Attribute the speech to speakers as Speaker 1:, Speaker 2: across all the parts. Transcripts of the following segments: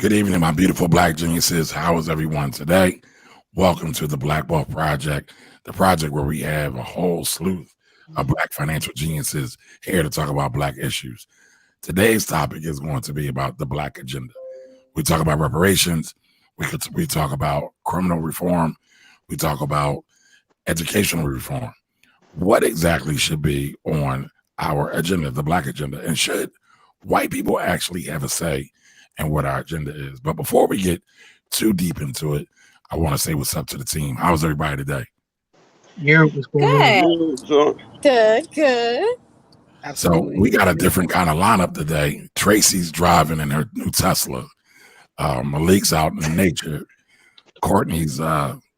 Speaker 1: Good evening, my beautiful Black geniuses. How is everyone today? Welcome to the Black Wealth Project, the project where we have a whole slew of Black financial geniuses here to talk about Black issues. Today's topic is going to be about the Black agenda. We talk about reparations. We talk about criminal reform. We talk about educational reform. What exactly should be on our agenda, the Black agenda, and should white people actually have a say in what our agenda is? But before we get too deep into it, I want to say what's up to the team. How's everybody today?
Speaker 2: What's going on?
Speaker 3: Good.
Speaker 1: Absolutely. So we got a different kind of lineup today. Tracy's driving in her new Tesla. Malik's out in nature. Courtney's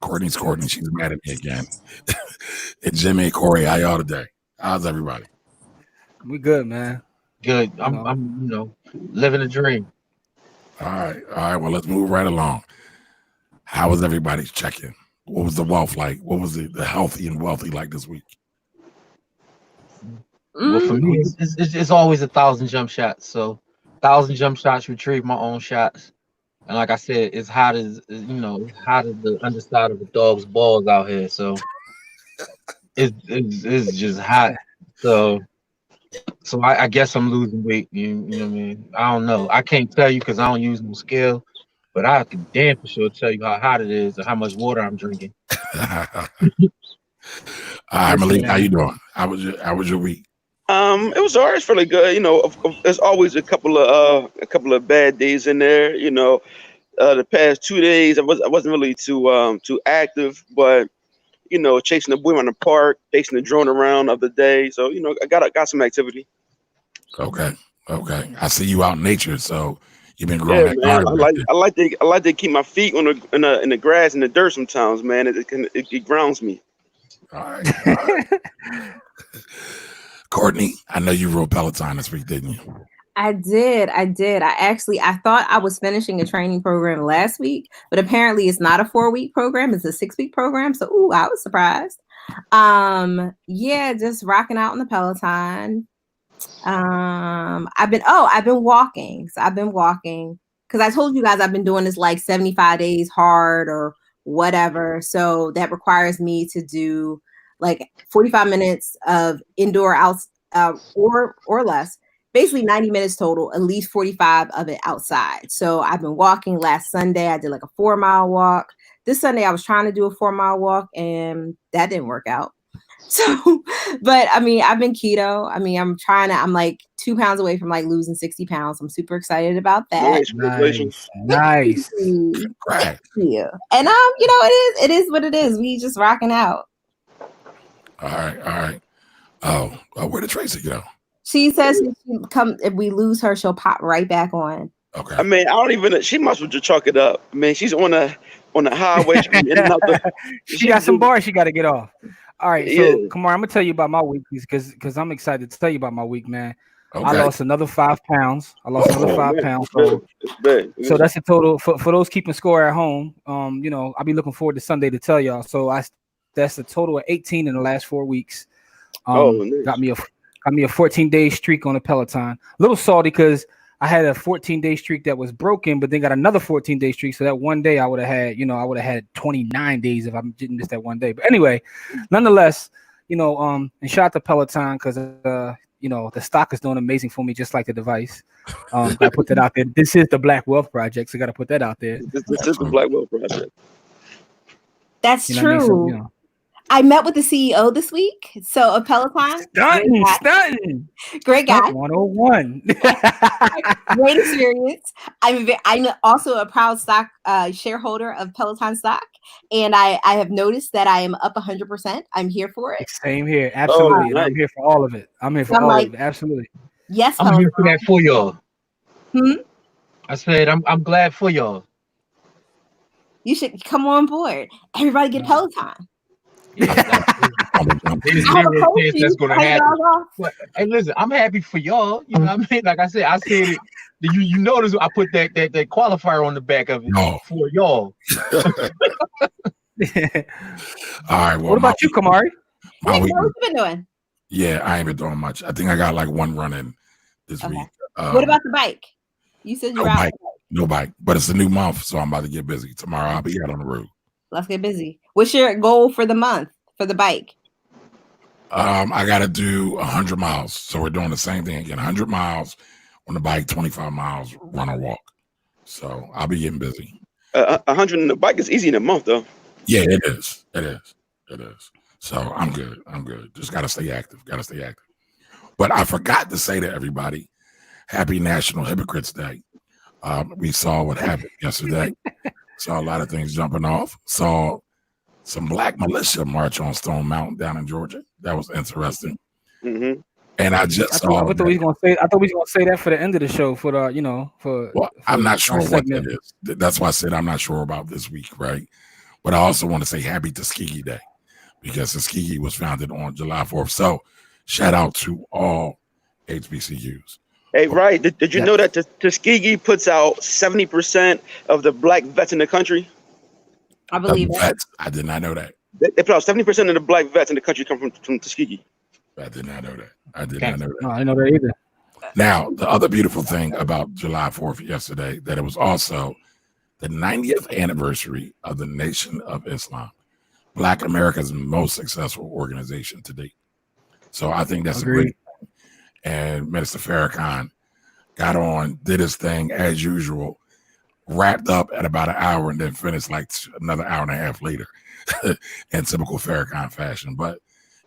Speaker 1: Courtney. She's mad at me again. And Jimmy and Corey, how y'all today? How's everybody?
Speaker 2: We good, man.
Speaker 4: Good. I'm living a dream.
Speaker 1: All right. Well, let's move right along. How was everybody's check-in? What was the wealth like? What was the healthy and wealthy like this week?
Speaker 4: Well, for me, it's always 1,000 jump shots. So 1,000 jump shots, retrieve my own shots. And like I said, it's hot as hot as the underside of a dog's balls out here. So it's just hot. So I guess I'm losing weight. You know what I mean? I don't know. I can't tell you because I don't use no scale, but I can damn for sure tell you how hot it is and how much water I'm drinking.
Speaker 1: All right, Malik, how you doing? How was your week?
Speaker 3: It was always really good. There's always a couple of bad days in there. The past 2 days I wasn't really too active, but chasing the boy around the park, chasing the drone around the other day. So I got some activity.
Speaker 1: Okay. I see you out in nature, so you've been growing that garden.
Speaker 3: I like to keep my feet in the grass and the dirt sometimes, man. It grounds me.
Speaker 1: All right. Courtney, I know you rode Peloton this week, didn't you?
Speaker 5: I did. I thought I was finishing a training program last week, but apparently it's not a 4-week program. It's a 6-week program. So, I was surprised. Just rocking out on the Peloton. I've been walking. So I've been walking because I told you guys I've been doing this like 75 days hard or whatever. So that requires me to do like 45 minutes of indoor or less. Basically 90 minutes total, at least 45 of it outside. So I've been walking. Last Sunday, I did like a 4-mile walk. This Sunday, I was trying to do a 4-mile walk and that didn't work out. So, but I mean, I've been keto. I mean, I'm like 2 pounds away from like losing 60 pounds. I'm super excited about that.
Speaker 2: Nice.
Speaker 1: Right.
Speaker 5: Yeah. And it is what it is. We just rocking out.
Speaker 1: All right. Oh, where did Tracy go?
Speaker 5: She says if we lose her, she'll pop right back on.
Speaker 1: Okay.
Speaker 3: I mean, I don't even. She must well just chalk it up. I mean, she's on the highway.
Speaker 2: She got some bars she got to get off. All right, so Camari, I'm gonna tell you about my week because I'm excited to tell you about my week, man. Okay. I lost another 5 pounds. So that's a total for those keeping score at home. I'll be looking forward to Sunday to tell y'all. So that's a total of 18 in the last 4 weeks.
Speaker 3: Nice.
Speaker 2: Got me a 14-day streak on the Peloton. A little salty because I had a 14-day streak that was broken, but then got another 14-day streak. So that one day I would have had 29 days if I didn't miss that one day. But anyway, nonetheless, and shout out to Peloton because the stock is doing amazing for me, just like the device. I put that out there. This is the Black Wealth Project, so got to put that out there.
Speaker 3: This is the Black Wealth Project.
Speaker 5: That's true.
Speaker 2: I mean?
Speaker 5: I met with the CEO this week. So a Peloton.
Speaker 2: Stunting.
Speaker 5: Great guy.
Speaker 2: 101.
Speaker 5: Great experience. I'm also a proud stock shareholder of Peloton stock. And I have noticed that I am up 100%. I'm here for it.
Speaker 2: Same here. Absolutely.
Speaker 3: Nice.
Speaker 2: I'm here for all of it. I'm here for all of it. Absolutely.
Speaker 5: Yes.
Speaker 4: I'm here for that for y'all.
Speaker 5: I
Speaker 4: said I'm glad for y'all.
Speaker 5: You should come on board. Everybody get Peloton.
Speaker 4: There's zero chance that's gonna happen. But, hey, listen, I'm happy for y'all. You know what I mean? Like I said it. You notice I put that qualifier on the back of it for y'all.
Speaker 1: All right. Well,
Speaker 2: what about you, Camari?
Speaker 5: What have you been doing?
Speaker 1: Yeah, I ain't been doing much. I think I got like one run in this week.
Speaker 5: What about the bike? You said you're out.
Speaker 1: No bike, but it's a new month, so I'm about to get busy. Tomorrow I'll be out on the road.
Speaker 5: Let's get busy. What's your goal for the month for the bike?
Speaker 1: I got to do 100 miles. So we're doing the same thing again. 100 miles on the bike, 25 miles run or walk. So I'll be getting busy.
Speaker 3: 100 on the bike is easy in a month, though.
Speaker 1: Yeah, it is. It is. It is. So I'm good. I'm good. Just got to stay active. Got to stay active. But I forgot to say to everybody, happy National Hypocrites Day. We saw what happened yesterday. Saw a lot of things jumping off. Saw some black militia march on Stone Mountain down in Georgia. That was interesting.
Speaker 3: Mm-hmm.
Speaker 1: And I just saw.
Speaker 2: I thought we was gonna say that for the end of the show for the
Speaker 1: Well, I'm not sure what that is. That's why I said I'm not sure about this week, right? But I also want to say Happy Tuskegee Day because Tuskegee was founded on July 4th. So shout out to all HBCUs.
Speaker 3: Hey, right. Did you know that Tuskegee puts out 70% of the black vets in the country?
Speaker 5: I believe that.
Speaker 1: I did not know that.
Speaker 3: They put out 70% of the black vets in the country come from Tuskegee.
Speaker 1: I did not know that. I did not know that.
Speaker 2: No, I didn't know that either.
Speaker 1: Now, the other beautiful thing about July 4th yesterday, that it was also the 90th anniversary of the Nation of Islam, Black America's most successful organization to date. So I think that's a great thing. And Minister Farrakhan got on, did his thing as usual, wrapped up at about an hour and then finished like another hour and a half later in typical Farrakhan fashion. But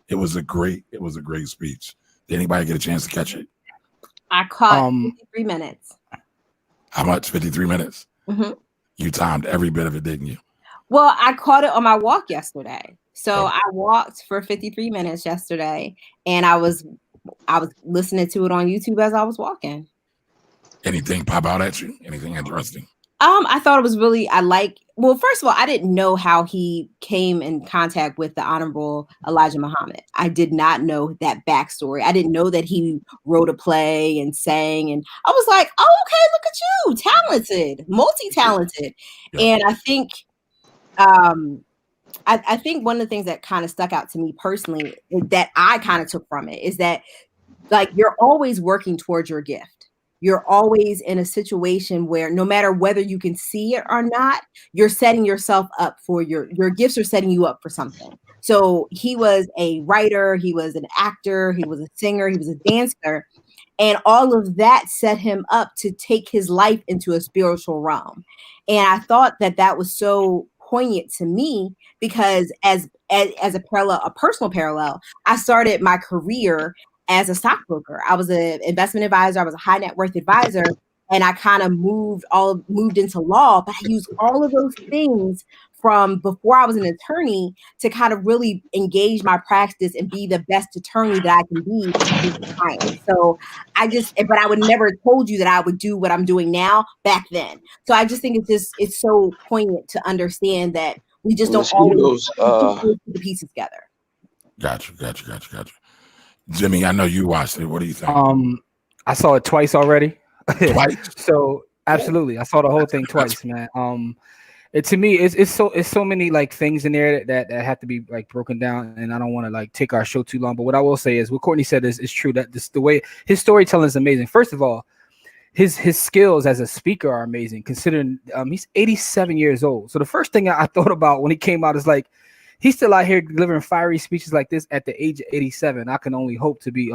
Speaker 1: it was a great speech. Did anybody get a chance to catch it?
Speaker 5: I caught 53 minutes.
Speaker 1: How much? 53 minutes?
Speaker 5: Mm-hmm.
Speaker 1: You timed every bit of it, didn't you?
Speaker 5: Well, I caught it on my walk yesterday. So I walked for 53 minutes yesterday, and I was listening to it on YouTube as I was walking.
Speaker 1: Anything pop out at you? Anything interesting?
Speaker 5: I thought it was really, well, first of all, I didn't know how he came in contact with the Honorable Elijah Muhammad. I did not know that backstory. I didn't know that he wrote a play and sang. And I was like, oh, okay, look at you. Talented, multi-talented. Yeah. And I think, I think one of the things that kind of stuck out to me personally that I kind of took from it is that, like, you're always working towards your gift. You're always in a situation where no matter whether you can see it or not, you're setting yourself up for your gifts are setting you up for something. So he was a writer, he was an actor, he was a singer, he was a dancer, and all of that set him up to take his life into a spiritual realm. And I thought that was so poignant to me because as a parallel, a personal parallel, I started my career as a stockbroker. I was an investment advisor. I was a high net worth advisor, and I kind of moved into law. But I used all of those things from before I was an attorney to kind of really engage my practice and be the best attorney that I can be with clients. So but I would never have told you that I would do what I'm doing now back then. So I just think it's so poignant to understand that we just don't always put the pieces together.
Speaker 1: Gotcha. Jimmy, I know you watched it. What do you think?
Speaker 2: I saw it twice already.
Speaker 1: Twice?
Speaker 2: So absolutely, I saw the whole thing twice, man. To me, it's so many like things in there that have to be like broken down, and I don't want to like take our show too long. But what I will say is, what Courtney said is true. That the way his storytelling is amazing. First of all, his skills as a speaker are amazing. Considering he's 87 years old. So the first thing I thought about when he came out is like, he's still out here delivering fiery speeches like this at the age of 87. I can only hope to be,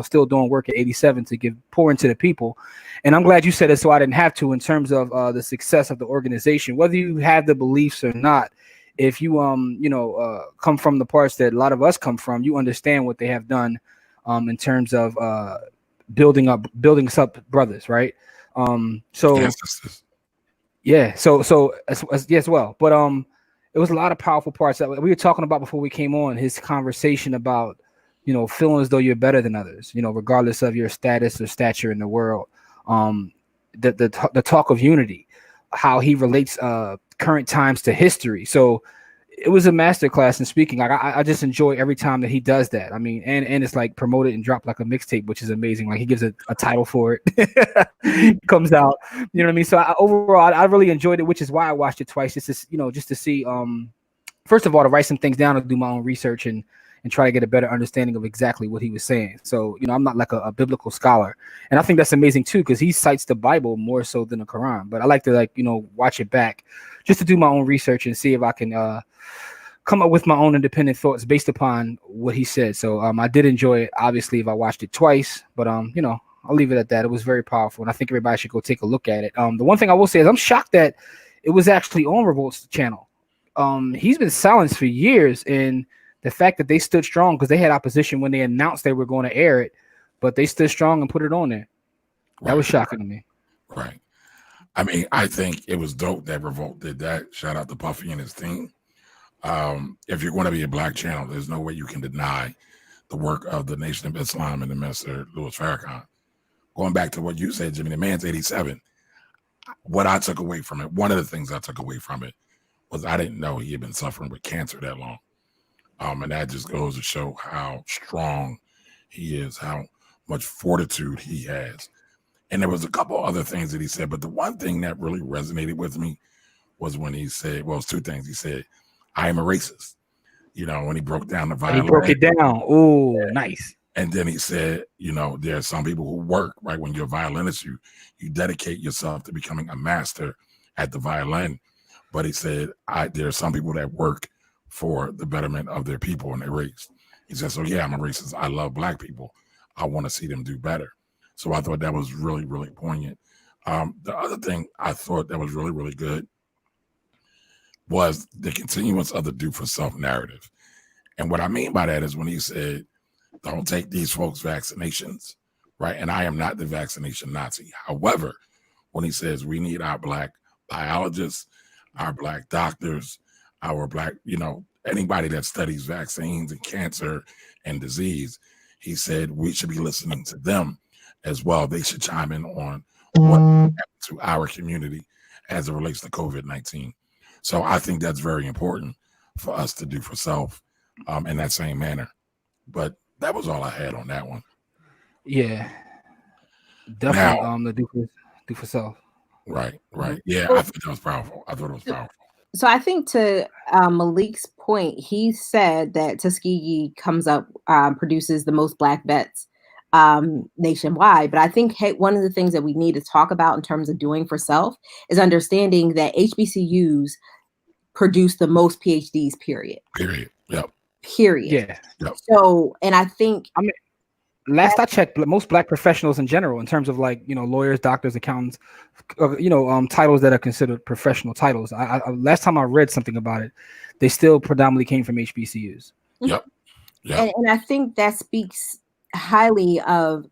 Speaker 2: still doing work at 87 to pour into the people. And I'm glad you said it so I didn't have to in terms of the success of the organization. Whether you have the beliefs or not, if you, come from the parts that a lot of us come from, you understand what they have done in terms of building up brothers, right? So as well. But it was a lot of powerful parts that we were talking about before we came on. His conversation about, feeling as though you're better than others, regardless of your status or stature in the world. The talk of unity, how he relates current times to history. So it was a masterclass in speaking. Like I just enjoy every time that he does that. I mean, and it's like promoted and dropped like a mixtape, which is amazing. Like he gives a title for it, comes out. You know what I mean? So overall, I really enjoyed it, which is why I watched it twice, just to see. First of all, to write some things down and do my own research and and try to get a better understanding of exactly what he was saying. So, I'm not like a biblical scholar, and I think that's amazing too, because he cites the Bible more so than the Quran. But I like to watch it back just to do my own research and see if I can come up with my own independent thoughts based upon what he said. So I did enjoy it, obviously, if I watched it twice, but I'll leave it at that. It was very powerful, and I think everybody should go take a look at it. The one thing I will say is I'm shocked that it was actually on Revolt's channel. He's been silenced for years, and the fact that they stood strong, because they had opposition when they announced they were going to air it, but they stood strong and put it on there. That was shocking to me.
Speaker 1: Right. I mean, I think it was dope that Revolt did that. Shout out to Puffy and his team. If you're going to be a black channel, there's no way you can deny the work of the Nation of Islam and the Minister Louis Farrakhan. Going back to what you said, Jimmy, the man's 87. What I took away from it, one of the things I took away from it, was I didn't know he had been suffering with cancer that long. And that just goes to show how strong he is, how much fortitude he has. And there was a couple other things that he said, but the one thing that really resonated with me was when he said, well, it's two things. He said, I am a racist. When he broke down the violin.
Speaker 2: He broke it down. Oh, nice.
Speaker 1: And then he said, there are some people who work, right? When you're a violinist, you dedicate yourself to becoming a master at the violin. But he said, there are some people that work for the betterment of their people and their race. He said, so yeah, I'm a racist. I love black people. I want to see them do better. So I thought that was really, really poignant. The other thing I thought that was really, really good was the continuance of the do for self narrative. And what I mean by that is when he said, don't take these folks' vaccinations, right? And I am not the vaccination Nazi. However, when he says we need our black biologists, our black doctors, our black, anybody that studies vaccines and cancer and disease, he said we should be listening to them as well. They should chime in on what happened to our community as it relates to COVID-19. So I think that's very important for us to do for self in that same manner. But that was all I had on that one.
Speaker 2: Yeah, definitely.
Speaker 1: Now,
Speaker 2: The do for self.
Speaker 1: Right. Yeah, I thought that was powerful.
Speaker 5: So I think to Malik's point, he said that Tuskegee produces the most black vets nationwide. But I think one of the things that we need to talk about in terms of doing for self is understanding that HBCUs produce the most PhDs, period.
Speaker 1: Yep.
Speaker 5: Period.
Speaker 2: Yeah.
Speaker 5: Yep. So, and I think,
Speaker 2: last I checked, most black professionals in general, in terms of lawyers, doctors, accountants, titles that are considered professional titles. I last time I read something about it, they still predominantly came from HBCUs.
Speaker 1: Yep.
Speaker 5: And I think that speaks highly of,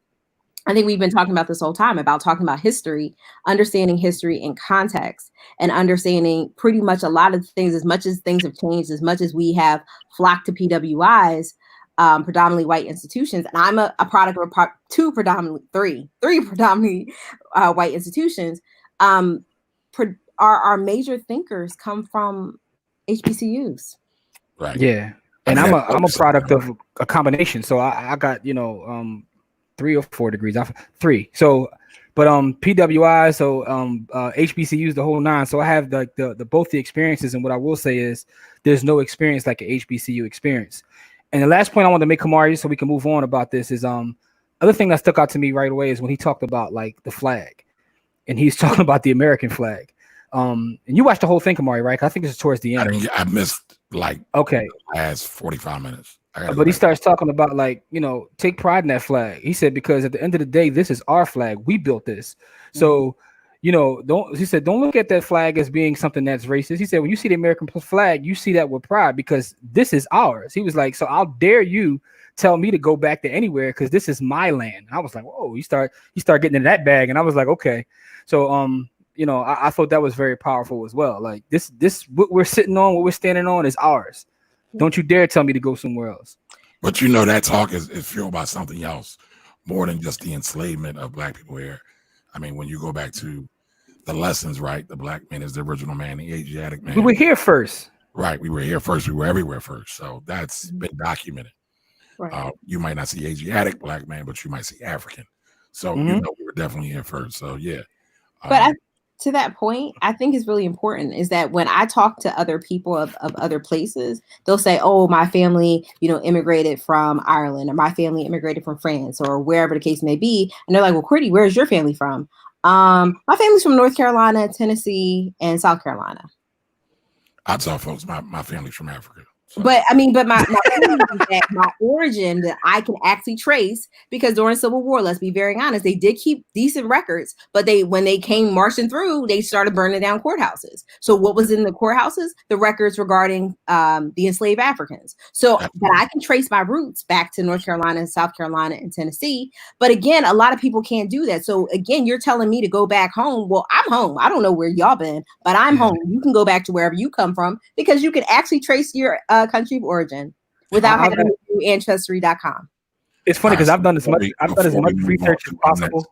Speaker 5: I think we've been talking about this whole time about talking about history, understanding history in context, and understanding pretty much a lot of things, as much as things have changed, as much as we have flocked to PWIs, predominantly white institutions. And I'm a product of three predominantly white institutions. Our major thinkers come from HBCUs.
Speaker 1: Right.
Speaker 2: Yeah. And I'm a product of a combination. So I got, 3 or 4 degrees. 3. So, but PWI, so HBCUs, the whole 9. So I have the both the experiences, and what I will say is there's no experience like an HBCU experience. And the last point I want to make, Camari, so we can move on about this is other thing that stuck out to me right away is when he talked about the flag, and he's talking about the American flag. And you watched the whole thing, Camari, right? I think it's towards the end.
Speaker 1: I missed the last 45 minutes.
Speaker 2: But he starts talking about take pride in that flag. He said, because at the end of the day, this is our flag. We built this. So, don't look at that flag as being something that's racist. He said, when you see the American flag, you see that with pride because this is ours. He was like, so I'll dare you tell me to go back to anywhere because this is my land. And I was like, whoa, he start getting in that bag. And I was like, okay. So, I thought that was very powerful as well. Like this, what we're sitting on, what we're standing on is ours. Don't you dare tell me to go somewhere else.
Speaker 1: But that talk is fueled by something else, more than just the enslavement of black people here. I mean, when you go back to the lessons, right? The black man is the original man, the Asiatic man.
Speaker 2: We were here first.
Speaker 1: Right. We were here first. We were everywhere first. So that's been documented.
Speaker 5: Right.
Speaker 1: You might not see Asiatic black man, but you might see African. So, we were definitely here first. So, yeah.
Speaker 5: But to that point, I think is really important is that when I talk to other people of other places, they'll say, oh, my family, immigrated from Ireland, or my family immigrated from France, or wherever the case may be. And they're like, well, Courtney, where's your family from? My family's from North Carolina, Tennessee, and South Carolina.
Speaker 1: I tell folks my family's from Africa. So.
Speaker 5: But my origin that I can actually trace, because during the Civil War, let's be very honest, they did keep decent records, but when they came marching through, they started burning down courthouses. So what was in the courthouses? The records regarding the enslaved Africans. So that I can trace my roots back to North Carolina, South Carolina, and Tennessee. But again, a lot of people can't do that. So again, you're telling me to go back home. Well, I'm home. I don't know where y'all been, but I'm home. You can go back to wherever you come from, because you can actually trace your country of origin without having to do ancestry.com.
Speaker 2: It's funny because I've done as much research as possible.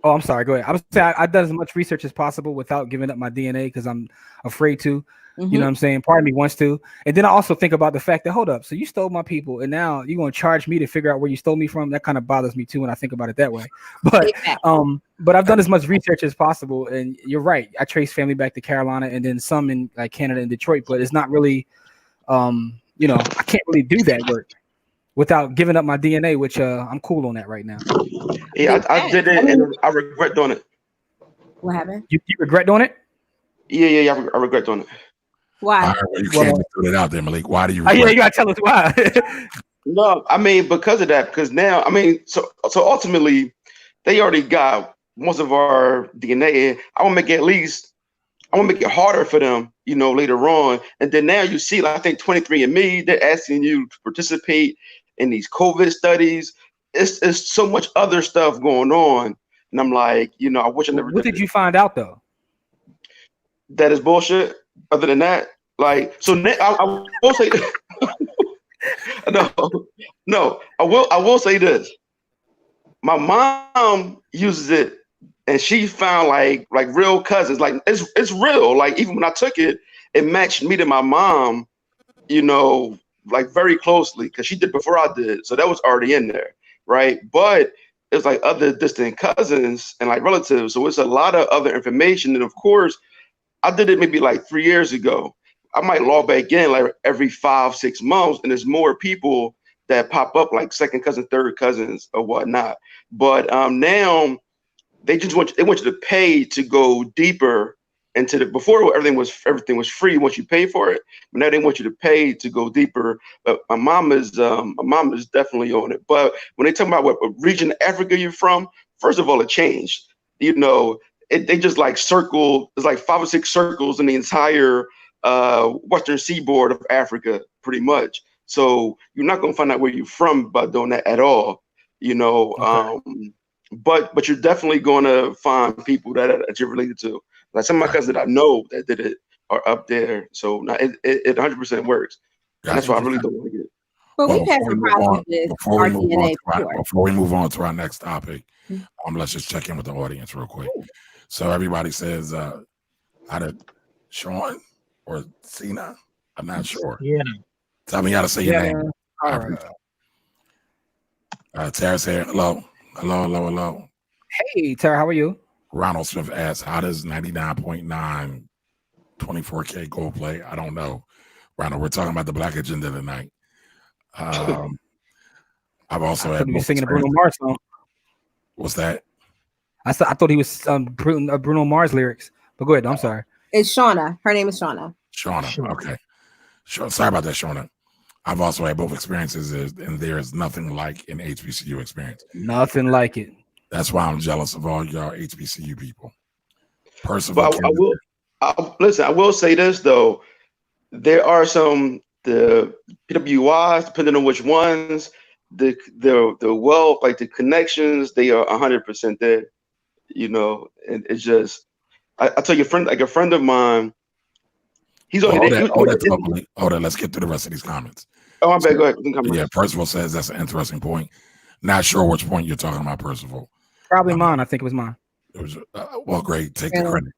Speaker 2: Oh, I'm sorry. Go ahead. I was saying I've done as much research as possible without giving up my DNA because I'm afraid to. You know what I'm saying? Part of me wants to. And then I also think about the fact that, hold up, so you stole my people and now you're going to charge me to figure out where you stole me from? That kind of bothers me too when I think about it that way. But I've done as much research as possible. And you're right. I trace family back to Carolina and then some in like Canada and Detroit, but it's not really, I can't really do that work without giving up my DNA, which I'm cool on that right now.
Speaker 3: Yeah, I did it and I regret doing it.
Speaker 5: What happened?
Speaker 2: You regret doing it?
Speaker 3: Yeah, I regret doing it.
Speaker 5: Why?
Speaker 1: You can't just put it out there, Malik. Why do you regret?
Speaker 2: Yeah, you gotta tell us why.
Speaker 3: No, I mean, because of that, because now, I mean, so ultimately they already got most of our DNA. I want to make it harder for them, later on. And then now you see, like, I think 23andMe, they're asking you to participate in these COVID studies. It's so much other stuff going on. And I'm like, I wish I never did.
Speaker 2: What did you find out though?
Speaker 3: That is bullshit. Other than that, like, so I will say, no, I will say this. My mom uses it, and she found like real cousins. Like it's real. Like even when I took it, it matched me to my mom, like very closely because she did before I did. So that was already in there, right? But it's like other distant cousins and like relatives. So it's a lot of other information. And of course, I did it maybe like 3 years ago. I might log back in like every 5-6 months, and there's more people that pop up like second cousin, third cousins, or whatnot. But now they want you to pay to go deeper into the. Before everything was free once you pay for it, but now they want you to pay to go deeper. But my mom is definitely on it. But when they talk about what region of Africa you're from, first of all, it changed. They just like circle. There's like 5 or 6 circles in the entire western seaboard of Africa, pretty much. So you're not gonna find out where you're from by doing that at all, Okay. But you're definitely gonna find people that you're related to. Like some of my cousins that I know that did it are up there. So now it 100% works. And that's why I really don't want to get it.
Speaker 5: But we've had some problems with our DNA
Speaker 1: before we move on to our next topic, let's just check in with the audience real quick. So everybody says either Sean or Cena. I'm not sure.
Speaker 4: Yeah.
Speaker 1: Tell me how to say your name.
Speaker 2: All right.
Speaker 1: Tara said hello.
Speaker 2: Hey, Tara, how are you?
Speaker 1: Ronald Smith asks, how does 99.9 24K gold play? I don't know. Ronald, we're talking about the Black Agenda tonight. I've also had
Speaker 2: singing a Bruno Mars song.
Speaker 1: What's that?
Speaker 2: I thought he was Bruno Mars lyrics. But go ahead. I'm sorry.
Speaker 5: It's Shauna. Her name is Shauna.
Speaker 1: Shauna. Okay. Sorry about that, Shauna. I've also had both experiences, and there is nothing like an HBCU experience.
Speaker 2: Nothing like it.
Speaker 1: That's why I'm jealous of all y'all HBCU people.
Speaker 3: Percival, I will say this though. There are the PWIs, depending on which ones, the wealth, like the connections, they are 100% there. And it's just, I tell you, a friend of mine, he's only
Speaker 1: Hold on, let's get to the rest of these comments.
Speaker 3: Oh, I'm bad. Go ahead.
Speaker 1: Yeah, Percival says that's an interesting point. Not sure which point you're talking about, Percival.
Speaker 2: Probably mine. I think it was mine.
Speaker 1: It was well, great. Take the credit.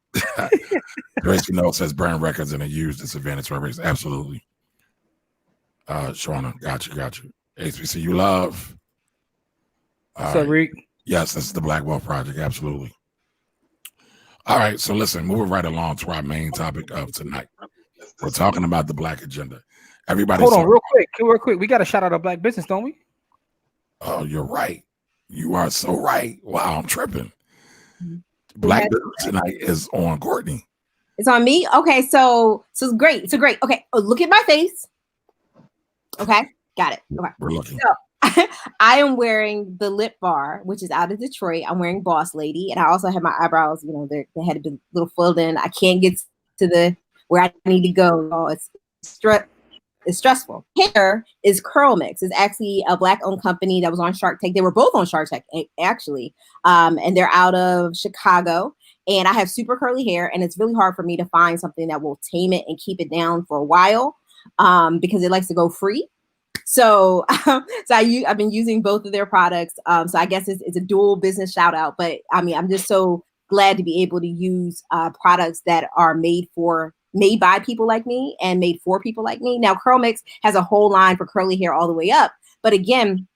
Speaker 1: Gracie Note says burn records and a huge disadvantage for race. Absolutely. Shauna, got you. HBCU love.
Speaker 2: What's up, Rick?
Speaker 1: Yes, this is the Black Wealth Project. Absolutely. All right, so listen, moving right along to our main topic of tonight. We're talking about the Black agenda. Everybody,
Speaker 2: hold on, real quick. We got to shout out a Black business, don't we?
Speaker 1: Oh, you're right. You are so right. Wow, I'm tripping. Black business tonight is on Courtney.
Speaker 5: It's on me. Okay, so great. So great. Okay, look at my face. Okay, got it. Okay,
Speaker 1: we're looking.
Speaker 5: So, I am wearing the lip bar, which is out of Detroit. I'm wearing Boss Lady, and I also have my eyebrows. You know, they had a little filled in. I can't get to the where I need to go. Oh, it's stressful. Hair is Curl Mix. It's actually a Black-owned company that was on Shark Tank. They were both on Shark Tank, actually, and they're out of Chicago. And I have super curly hair, and it's really hard for me to find something that will tame it and keep it down for a while, because it likes to go free. So, I've been using both of their products. So I guess it's a dual business shout out, but I mean, I'm just so glad to be able to use products that are made by people like me and made for people like me. Now, Curl Mix has a whole line for curly hair all the way up. But again,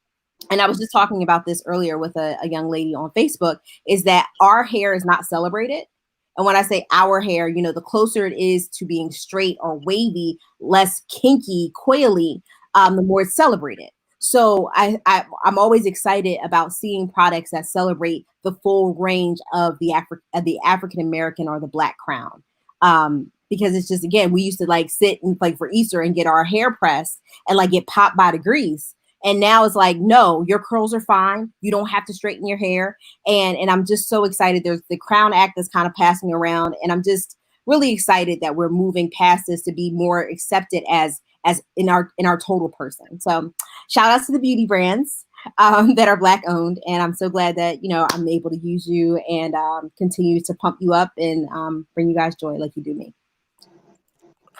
Speaker 5: and I was just talking about this earlier with a young lady on Facebook, is that our hair is not celebrated. And when I say our hair, you know, the closer it is to being straight or wavy, less kinky, coily, the more it's celebrated. So I'm always excited about seeing products that celebrate the full range of the African American or the Black crown. Because it's just, again, we used to like sit and like for Easter and get our hair pressed and like get popped by the grease. And now it's like, no, your curls are fine. You don't have to straighten your hair. And I'm just so excited. There's the Crown Act that's kind of passing around. And I'm just really excited that we're moving past this to be more accepted as in our total person. So shout outs to the beauty brands that are Black owned. And I'm so glad that, you know, I'm able to use you and continue to pump you up and bring you guys joy like you do me.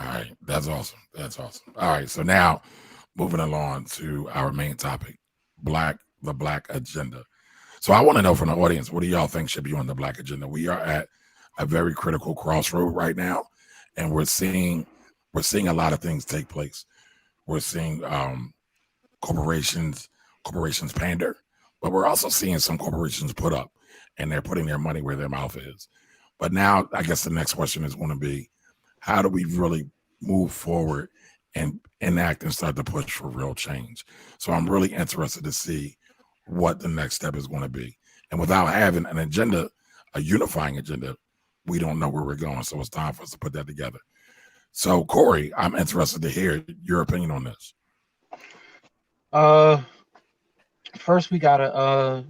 Speaker 1: All right. That's awesome. That's awesome. All right. So now moving along to our main topic, the Black agenda. So I want to know from the audience, what do y'all think should be on the Black agenda? We are at a very critical crossroad right now, and we're seeing a lot of things take place. We're seeing corporations pander, but we're also seeing some corporations put up, and they're putting their money where their mouth is. But now I guess the next question is going to be, how do we really move forward and enact and start to push for real change? So I'm really interested to see what the next step is going to be. And without having an agenda, a unifying agenda, we don't know where we're going. So it's time for us to put that together. So Corey, I'm interested to hear your opinion on this.
Speaker 4: First we gotta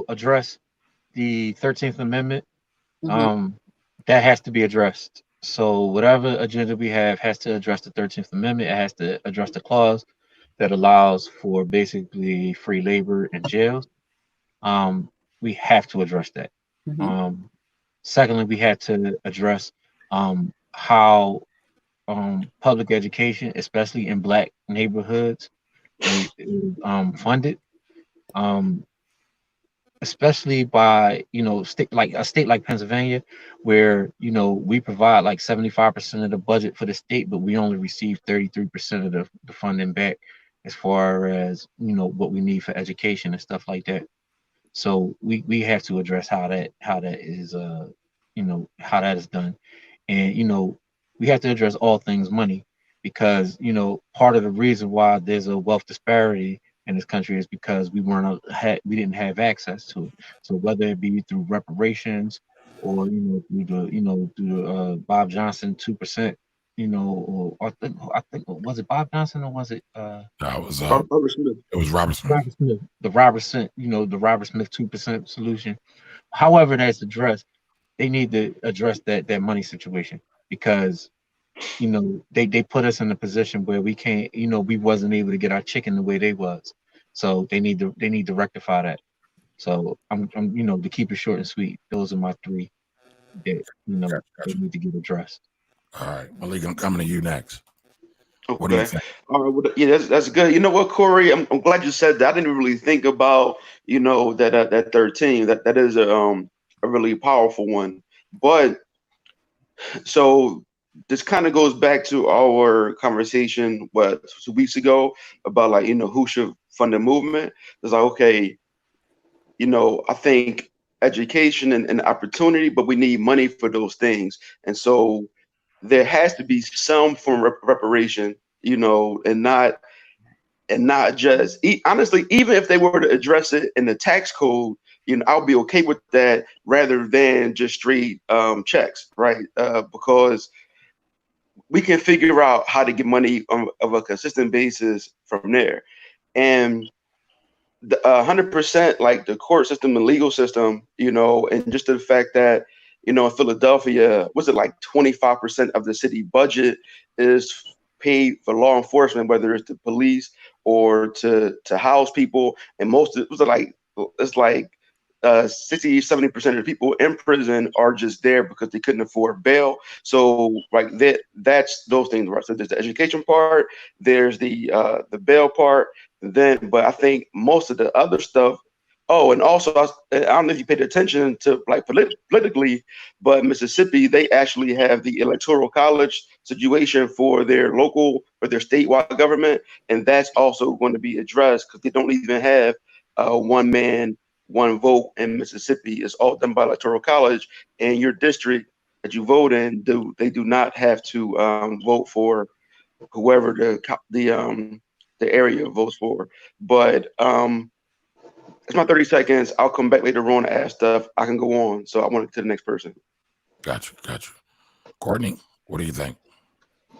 Speaker 4: address the 13th Amendment. That has to be addressed. So whatever agenda we have has to address the 13th Amendment. It has to address the clause that allows for basically free labor in jails. We have to address that. Secondly, we had to address how public education, especially in Black neighborhoods, is funded. Especially by, a state like Pennsylvania, where, we provide like 75% of the budget for the state, but we only receive 33% of the funding back as far as, what we need for education and stuff like that. So we have to address how that is, how that is done. And, we have to address all things money, because, part of the reason why there's a wealth disparity in this country is because we didn't have access to it. So whether it be through reparations or through the Bob Johnson 2%, or I think was it Bob Johnson or was it
Speaker 1: No, it was
Speaker 3: Robert Smith.
Speaker 1: It was Robert Smith.
Speaker 4: The Robert Smith 2% solution. However that's addressed, they need to address that money situation, because they put us in a position where we can't, we wasn't able to get our chicken the way they was. So they need to rectify that. So I'm to keep it short and sweet, those are my three that
Speaker 1: Gotcha.
Speaker 4: they need to get addressed.
Speaker 1: All right, Malik, I'm coming to you next.
Speaker 3: Okay.
Speaker 1: What do you think?
Speaker 3: All right, yeah, that's good. You know what, Corey? I'm glad you said that. I didn't really think about that 13. That is a really powerful one. But so this kind of goes back to our conversation 2 weeks ago about who should fund the movement. It's like, okay, I think education and opportunity, but we need money for those things. And so there has to be some form of reparation, you know, and not just honestly, even if they were to address it in the tax code, you know, I'll be okay with that rather than just straight checks, right? Because we can figure out how to get money of a consistent basis from there. And 100% like the court system and legal system, you know, and just the fact that, you know, in Philadelphia, was it like 25% of the city budget is paid for law enforcement, whether it's the police or to house people. And most of it was like, it's like 60-70% of the people in prison are just there because they couldn't afford bail. So like that's those things, right? So there's the education part, there's the bail part, then, but I think most of the other stuff. Oh, and also I don't know if you paid attention to like politically, but Mississippi, they actually have the electoral college situation for their local or their statewide government, and that's also going to be addressed because they don't even have one man, one vote in Mississippi. It's all done by electoral college, and your district that you vote in, they do not have to vote for whoever the area votes for. But it's my 30 seconds. I'll come back later on to ask stuff. I can go on. So I want to get to the next person.
Speaker 1: Gotcha. Courtney, what do you think?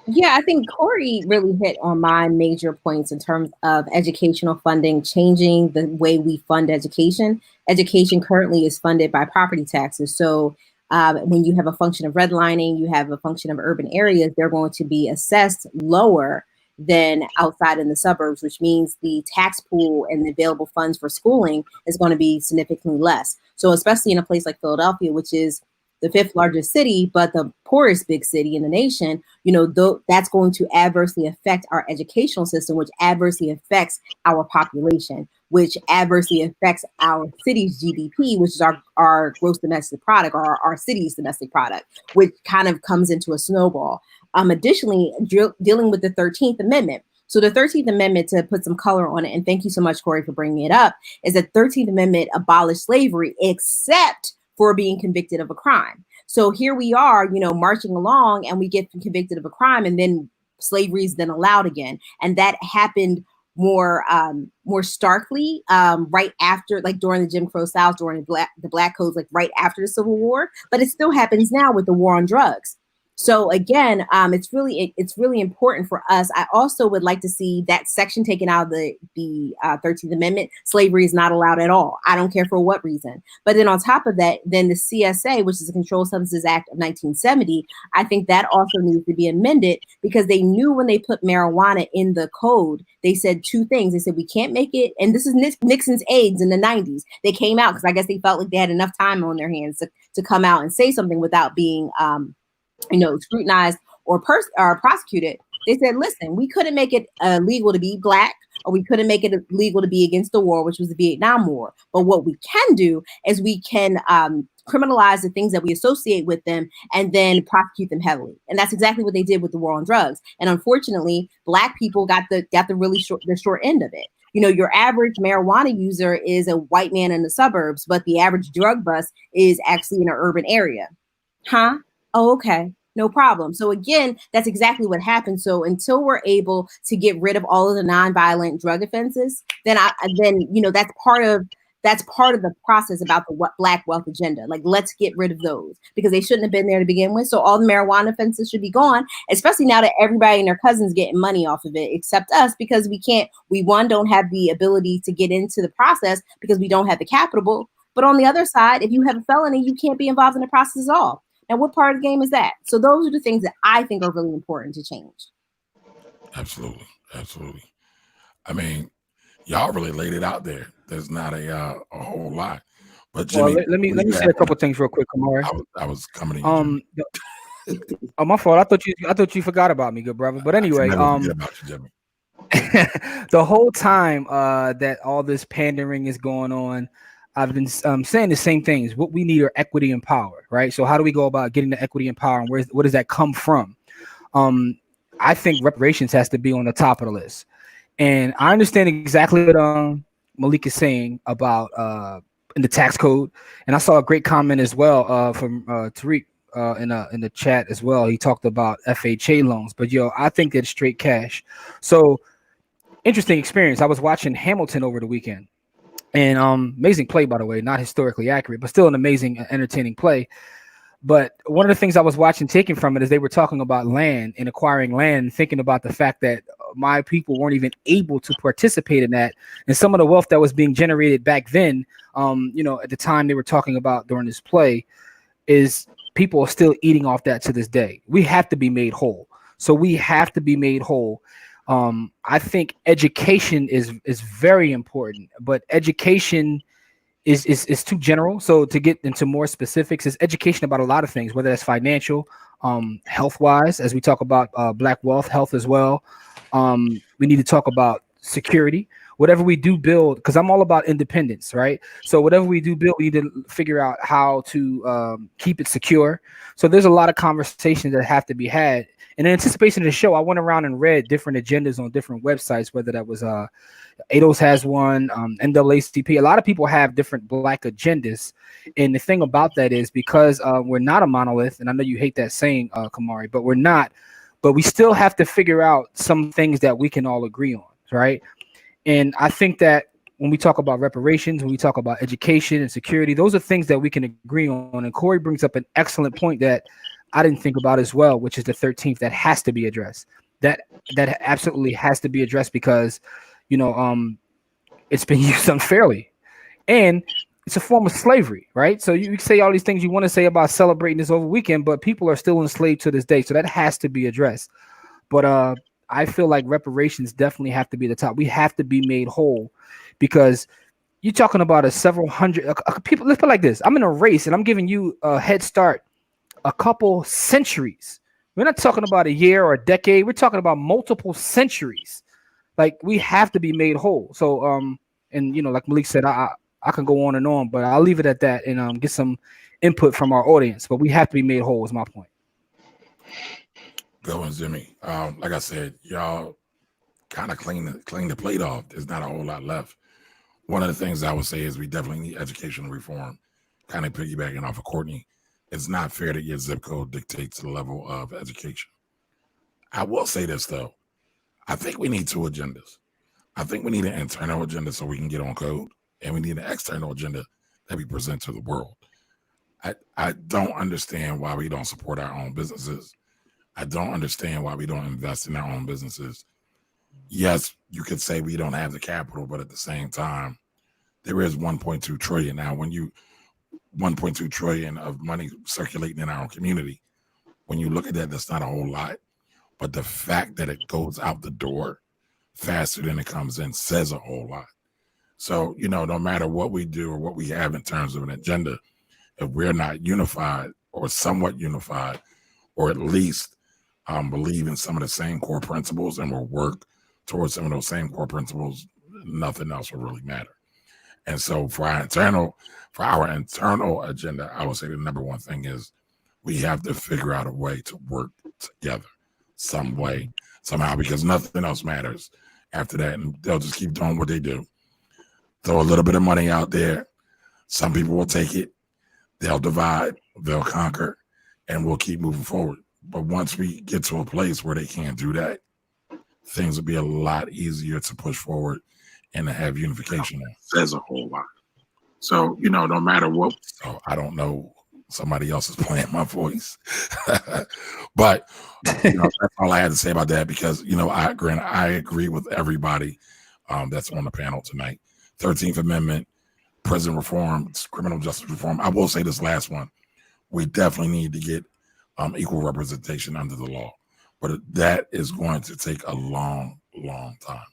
Speaker 5: Yeah, I think Corey really hit on my major points in terms of educational funding, changing the way we fund education. Education currently is funded by property taxes. So when you have a function of redlining, you have a function of urban areas, they're going to be assessed lower than outside in the suburbs, which means the tax pool and the available funds for schooling is going to be significantly less. So especially in a place like Philadelphia, which is the 5th largest city, but the poorest big city in the nation, you know, that's going to adversely affect our educational system, which adversely affects our population, which adversely affects our city's GDP, which is our gross domestic product, or our city's domestic product, which kind of comes into a snowball. Additionally, dealing with the 13th Amendment. So the 13th Amendment, to put some color on it, and thank you so much, Corey, for bringing it up, is that 13th Amendment abolished slavery except for being convicted of a crime. So here we are, you know, marching along, and we get convicted of a crime, and then slavery is then allowed again. And that happened more starkly right after, like during the Jim Crow South, during the Black Codes, like right after the Civil War. But it still happens now with the war on drugs. So again, it's really important for us. I also would like to see that section taken out of the 13th Amendment. Slavery is not allowed at all. I don't care for what reason. But then on top of that, then the CSA, which is the Controlled Substances Act of 1970, I think that also needs to be amended, because they knew when they put marijuana in the code, they said two things. They said we can't make it, and this is Nixon's aides in the 90s. They came out because I guess they felt like they had enough time on their hands to come out and say something without being scrutinized or prosecuted. They said, listen, we couldn't make it legal to be Black, or we couldn't make it legal to be against the war, which was the Vietnam War. But what we can do is we can criminalize the things that we associate with them and then prosecute them heavily. And that's exactly what they did with the war on drugs. And unfortunately, Black people got the really short end of it. You know, your average marijuana user is a white man in the suburbs, but the average drug bust is actually in an urban area. Huh? Oh, okay. No problem. So again, that's exactly what happened. So until we're able to get rid of all of the nonviolent drug offenses, then that's part of the process about the Black wealth agenda. Like, let's get rid of those, because they shouldn't have been there to begin with. So all the marijuana offenses should be gone, especially now that everybody and their cousins getting money off of it, except us, because we don't have the ability to get into the process because we don't have the capital. But on the other side, if you have a felony, you can't be involved in the process at all. And what part of the game is that? So those are the things that I think are really important to change.
Speaker 1: Absolutely. I mean, y'all really laid it out there. There's not a whole lot. But Jimmy,
Speaker 2: well, let me say a couple things real quick, Camari.
Speaker 1: I was coming to you.
Speaker 2: Oh, my fault. I thought you forgot about me, good brother. But anyway,
Speaker 1: about you, Jimmy.
Speaker 2: The whole time that all this pandering is going on, I've been saying the same things. What we need are equity and power, right? So how do we go about getting the equity and power, and where does that come from? I think reparations has to be on the top of the list. And I understand exactly what Malik is saying about in the tax code. And I saw a great comment as well from Tariq in the chat as well. He talked about FHA loans, but I think it's straight cash. So interesting experience. I was watching Hamilton over the weekend, and amazing play, by the way, not historically accurate, but still an amazing, entertaining play. But one of the things I was watching, taking from it, is they were talking about land and acquiring land, and thinking about the fact that my people weren't even able to participate in that. And some of the wealth that was being generated back then, at the time they were talking about during this play, is people are still eating off that to this day. We have to be made whole. So we have to be made whole. I think education is very important, but education is too general. So to get into more specifics, is education about a lot of things, whether that's financial, health wise, as we talk about Black wealth, health as well. We need to talk about security. Whatever we do build, because I'm all about independence, right? So whatever we do build, we need to figure out how to keep it secure. So there's a lot of conversations that have to be had. And in anticipation of the show, I went around and read different agendas on different websites, whether that was ADOS has one, NAACP. A lot of people have different Black agendas. And the thing about that is, because we're not a monolith, and I know you hate that saying, Camari, but we're not. But we still have to figure out some things that we can all agree on, right? And I think that when we talk about reparations, when we talk about education and security, those are things that we can agree on. And Corey brings up an excellent point that I didn't think about as well, which is the 13th that has to be addressed. That absolutely has to be addressed, because, it's been used unfairly, and it's a form of slavery, right? So you say all these things you want to say about celebrating this over weekend, but people are still enslaved to this day. So that has to be addressed. But I feel like reparations definitely have to be the top. We have to be made whole, because you're talking about a several hundred people. Let's put it like this. I'm in a race and I'm giving you a head start a couple centuries. We're not talking about a year or a decade. We're talking about multiple centuries. Like, we have to be made whole. So, like Malik said, I can go on and on, but I'll leave it at that and get some input from our audience. But we have to be made whole is my point.
Speaker 1: Good one, Jimmy. Like I said, y'all kind of clean the plate off. There's not a whole lot left. One of the things I would say is we definitely need educational reform. Kind of piggybacking off of Courtney, it's not fair that your zip code dictates the level of education. I will say this, though. I think we need two agendas. I think we need an internal agenda so we can get on code, and we need an external agenda that we present to the world. I don't understand why we don't support our own businesses. I don't understand why we don't invest in our own businesses. Yes, you could say we don't have the capital, but at the same time, there is 1.2 trillion. Now, when you 1.2 trillion of money circulating in our community, when you look at that, that's not a whole lot. But the fact that it goes out the door faster than it comes in says a whole lot. So, no matter what we do or what we have in terms of an agenda, if we're not unified or somewhat unified, or at least believe in some of the same core principles and will work towards some of those same core principles, nothing else will really matter. And so for our internal agenda, I would say the number one thing is we have to figure out a way to work together some way, somehow, because nothing else matters after that. And they'll just keep doing what they do. Throw a little bit of money out there. Some people will take it. They'll divide, they'll conquer, and we'll keep moving forward. But once we get to a place where they can't do that, things will be a lot easier to push forward and to have unification. Says a whole lot. So, no matter what. So I don't know, somebody else is playing my voice. But, that's all I had to say about that, because, I agree with everybody that's on the panel tonight. 13th Amendment, prison reform, criminal justice reform. I will say this last one. We definitely need to get equal representation under the law. But that is going to take a long, long time.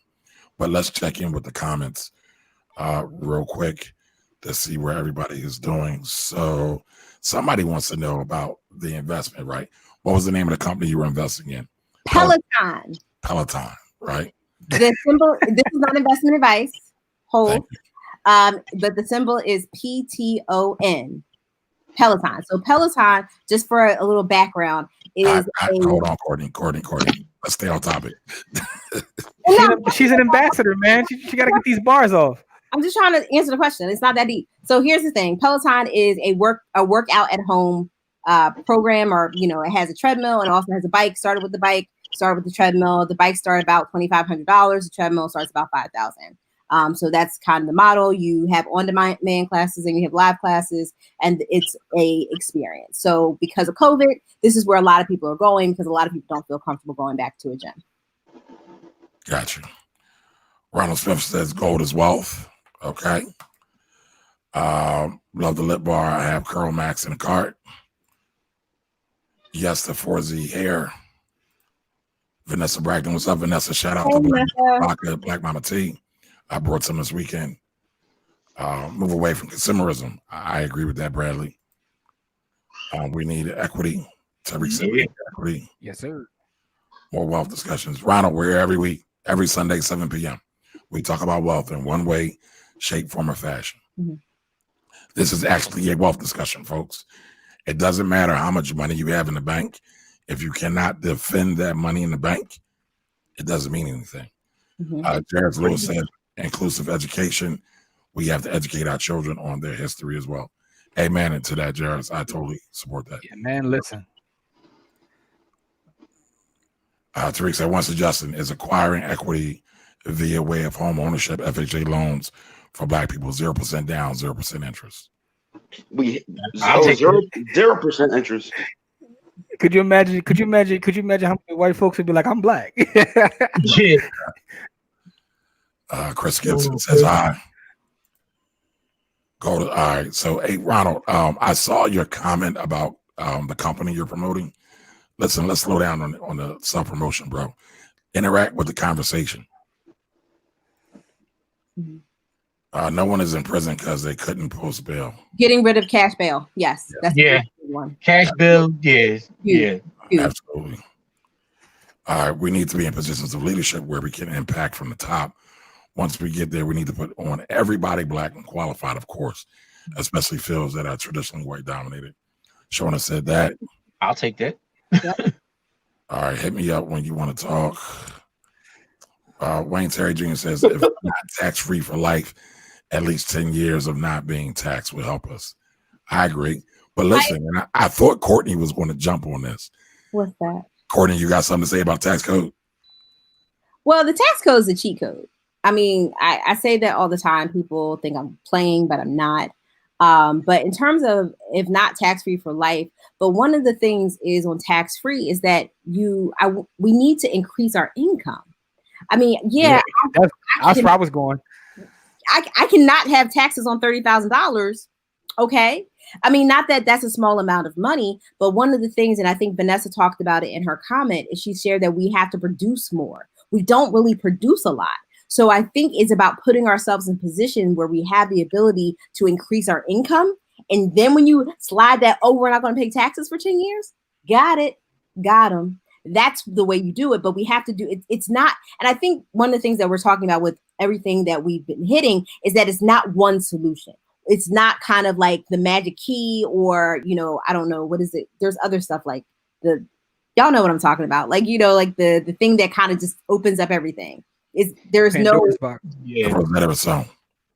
Speaker 1: But let's check in with the comments real quick to see where everybody is doing. So somebody wants to know about the investment, right? What was the name of the company you were investing in?
Speaker 5: Peloton.
Speaker 1: Peloton, right?
Speaker 5: The symbol, this is not investment advice. Hold. But the symbol is PTON. Peloton. So Peloton, just for a little background, is
Speaker 1: hold on, Courtney. Let's stay on topic.
Speaker 2: She's an ambassador, man. She got to get these bars off.
Speaker 5: I'm just trying to answer the question. It's not that deep. So here's the thing: Peloton is a workout at home program, or it has a treadmill and also has a bike. Started with the bike, started with the treadmill. The bike started about $2,500. The treadmill starts about $5,000. So that's kind of the model. You have on-demand classes and you have live classes, and it's a experience. So because of COVID, this is where a lot of people are going because a lot of people don't feel comfortable going back to a gym.
Speaker 1: Gotcha. Ronald Smith says gold is wealth. Okay. Love the lip bar. I have Curl Max in the cart. Yes, the 4Z hair. Vanessa Bragdon. What's up, Vanessa? Shout out to Black Mama T. I brought some this weekend. Move away from consumerism. I agree with that, Bradley. We need equity. Equity.
Speaker 2: Yes, sir.
Speaker 1: More wealth discussions. Ronald, we're here every week, every Sunday, 7 p.m. We talk about wealth in one way, shape, form, or fashion. Mm-hmm. This is actually a wealth discussion, folks. It doesn't matter how much money you have in the bank. If you cannot defend that money in the bank, it doesn't mean anything. Mm-hmm. Jared Lewis said, inclusive education. We have to educate our children on their history as well. Amen. And to that, Jared, I totally support that.
Speaker 2: Yeah, man, listen.
Speaker 1: Tariq said, one suggestion is acquiring equity via way of home ownership, FHA loans for Black people, 0% down, 0% interest.
Speaker 3: I'll take 0% interest.
Speaker 2: Could you imagine how many white folks would be like, I'm Black?
Speaker 4: Yeah.
Speaker 1: Chris Gibson says, hi. All right. So, hey, Ronald, I saw your comment about the company you're promoting. Listen, let's slow down on the self-promotion, bro. Interact with the conversation. Mm-hmm. No one is in prison because they couldn't post bail.
Speaker 5: Getting rid of cash bail. Yes. That's
Speaker 4: the one. Cash bail, yes. Yeah.
Speaker 1: Absolutely. All right. We need to be in positions of leadership where we can impact from the top. Once we get there, we need to put on everybody Black and qualified, of course, especially fields that are traditionally white dominated. Shona said that.
Speaker 4: I'll take that.
Speaker 5: Yep.
Speaker 1: All right, hit me up when you want to talk. Wayne Terry Jr. says, if not tax-free for life, at least 10 years of not being taxed will help us. I agree. But listen, I thought Courtney was going to jump on this.
Speaker 5: What's that?
Speaker 1: Courtney, you got something to say about tax code?
Speaker 5: Well, the tax code is a cheat code. I mean, I say that all the time. People think I'm playing, but I'm not. But in terms of if not tax-free for life, but one of the things is on tax-free is that we need to increase our income. I mean,
Speaker 2: that's where I was going.
Speaker 5: I cannot have taxes on $30,000. Okay. I mean, not that that's a small amount of money, but one of the things, and I think Vanessa talked about it in her comment, is she shared that we have to produce more. We don't really produce a lot. So I think it's about putting ourselves in position where we have the ability to increase our income. And then when you slide that, we're not going to pay taxes for 10 years. Got it. Got them. That's the way you do it. But we have to do it. It's not. And I think one of the things that we're talking about with everything that we've been hitting is that it's not one solution. It's not kind of like the magic key or, I don't know, what is it? There's other stuff like y'all know what I'm talking about. Like, like the thing that kind of just opens up everything. There's
Speaker 1: Pandora's no Rosetta Stone.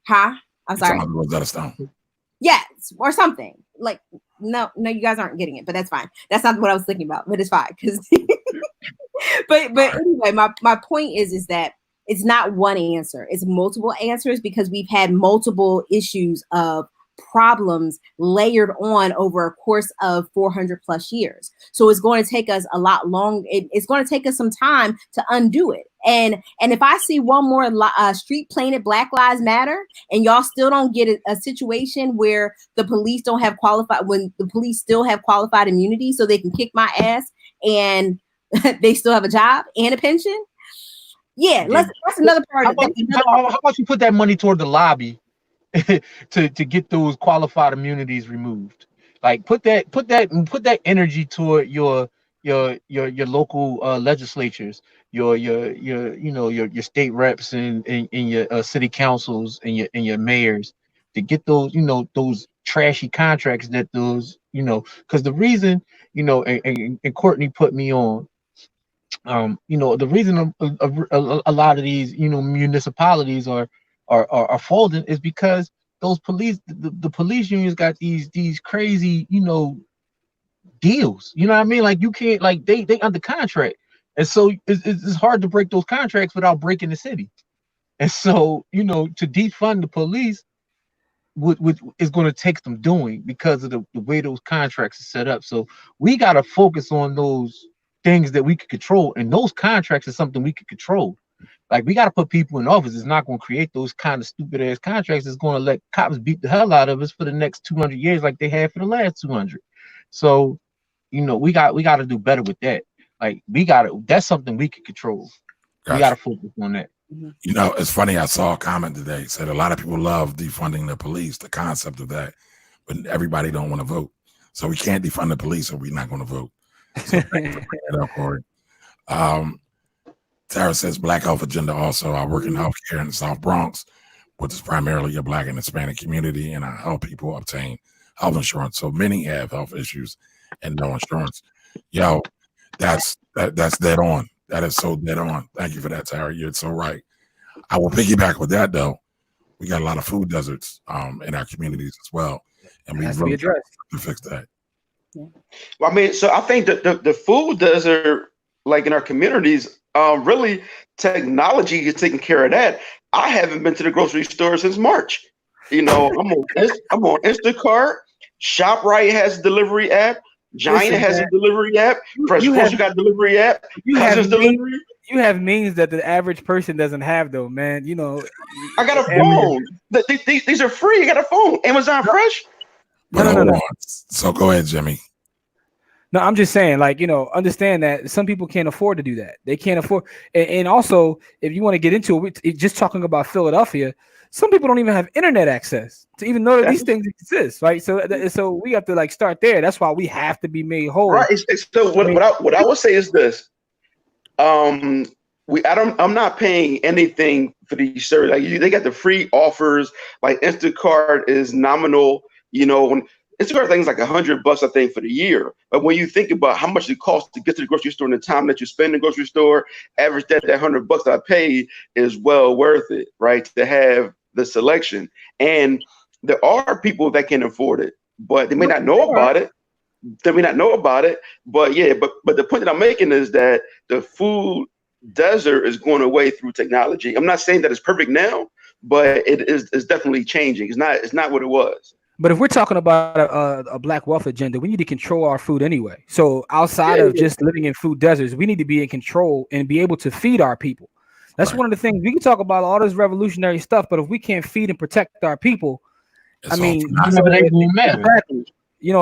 Speaker 5: Huh? I'm sorry.
Speaker 1: Rosetta Stone.
Speaker 5: Yes, or something. Like no, you guys aren't getting it, but that's fine. That's not what I was thinking about, but it's fine because. but anyway, my point is that it's not one answer; it's multiple answers because we've had multiple issues of problems layered on over a course of 400 plus years. So it's going to take us a lot long. It's going to take us some time to undo it. And if I see one more street painted Black Lives Matter and y'all still don't get a situation where the police don't have when the police still have qualified immunity so they can kick my ass and they still have a job and a pension. Yeah, that's another part.
Speaker 4: How about you put that money toward the lobby to get those qualified immunities removed? Like put that energy toward your local legislatures, your state reps and your city councils and your mayors to get those those trashy contracts that those because the reason and Courtney put me on the reason a lot of these municipalities are are folding is because those police, the police unions got these crazy, deals. You know what I mean? Like you can't, like they under contract, and so it's hard to break those contracts without breaking the city. And so to defund the police is going to take some doing because of the way those contracts are set up. So we got to focus on those things that we can control, and those contracts are something we can control. Like we got to put people in office. It's not going to create those kind of stupid ass contracts. It's going to let cops beat the hell out of us for the next 200 years, like they have for the last 200. So, we got to do better with that. Like that's something we can control. Gotcha. We got to focus on that.
Speaker 1: It's funny. I saw a comment today said a lot of people love defunding the police, the concept of that, but everybody don't want to vote. So we can't defund the police, or we're not going to vote. So thank you for bringing that up, Corey. Tara says Black Health Agenda. Also, I work in healthcare in the South Bronx, which is primarily a Black and Hispanic community, and I help people obtain health insurance. So many have health issues and no insurance. Yo, that's dead on. That is so dead on. Thank you for that, Tara. You're so right. I will piggyback with that though. We got a lot of food deserts in our communities as well, and we really try to fix that.
Speaker 3: Yeah. Well, I mean, so I think that the food desert, like in our communities, really technology is taking care of that. I haven't been to the grocery store since March. I'm on Instacart. ShopRite has a delivery app. Giant has a delivery app. Fresh Foods got a delivery app. Cousins delivery.
Speaker 2: You have means that the average person doesn't have, though, man.
Speaker 3: I got a phone. These are free. I got a phone. Amazon Fresh.
Speaker 2: No.
Speaker 1: So go ahead, Jimmy.
Speaker 2: No, I'm just saying, understand that some people can't afford to do that. They can't afford, and also, if you want to get into it, just talking about Philadelphia, some people don't even have internet access to even know that these things exist, right? So we have to start there. That's why we have to be made whole.
Speaker 3: Right. So what I would say is this: I'm not paying anything for these services. Like they got the free offers. Like Instacart is nominal. When Instacart things like $100, I think, for the year. But when you think about how much it costs to get to the grocery store and the time that you spend in the grocery store, average that $100 that I paid is well worth it, right? To have the selection. And there are people that can afford it, but they may not know about it. But yeah, but the point that I'm making is that the food desert is going away through technology. I'm not saying that it's perfect now, but it's definitely changing. It's not what it was.
Speaker 2: But if we're talking about a Black wealth agenda, we need to control our food anyway. So outside of just living in food deserts, we need to be in control and be able to feed our people. That's one of the things. We can talk about all this revolutionary stuff, but if we can't feed and protect our people, it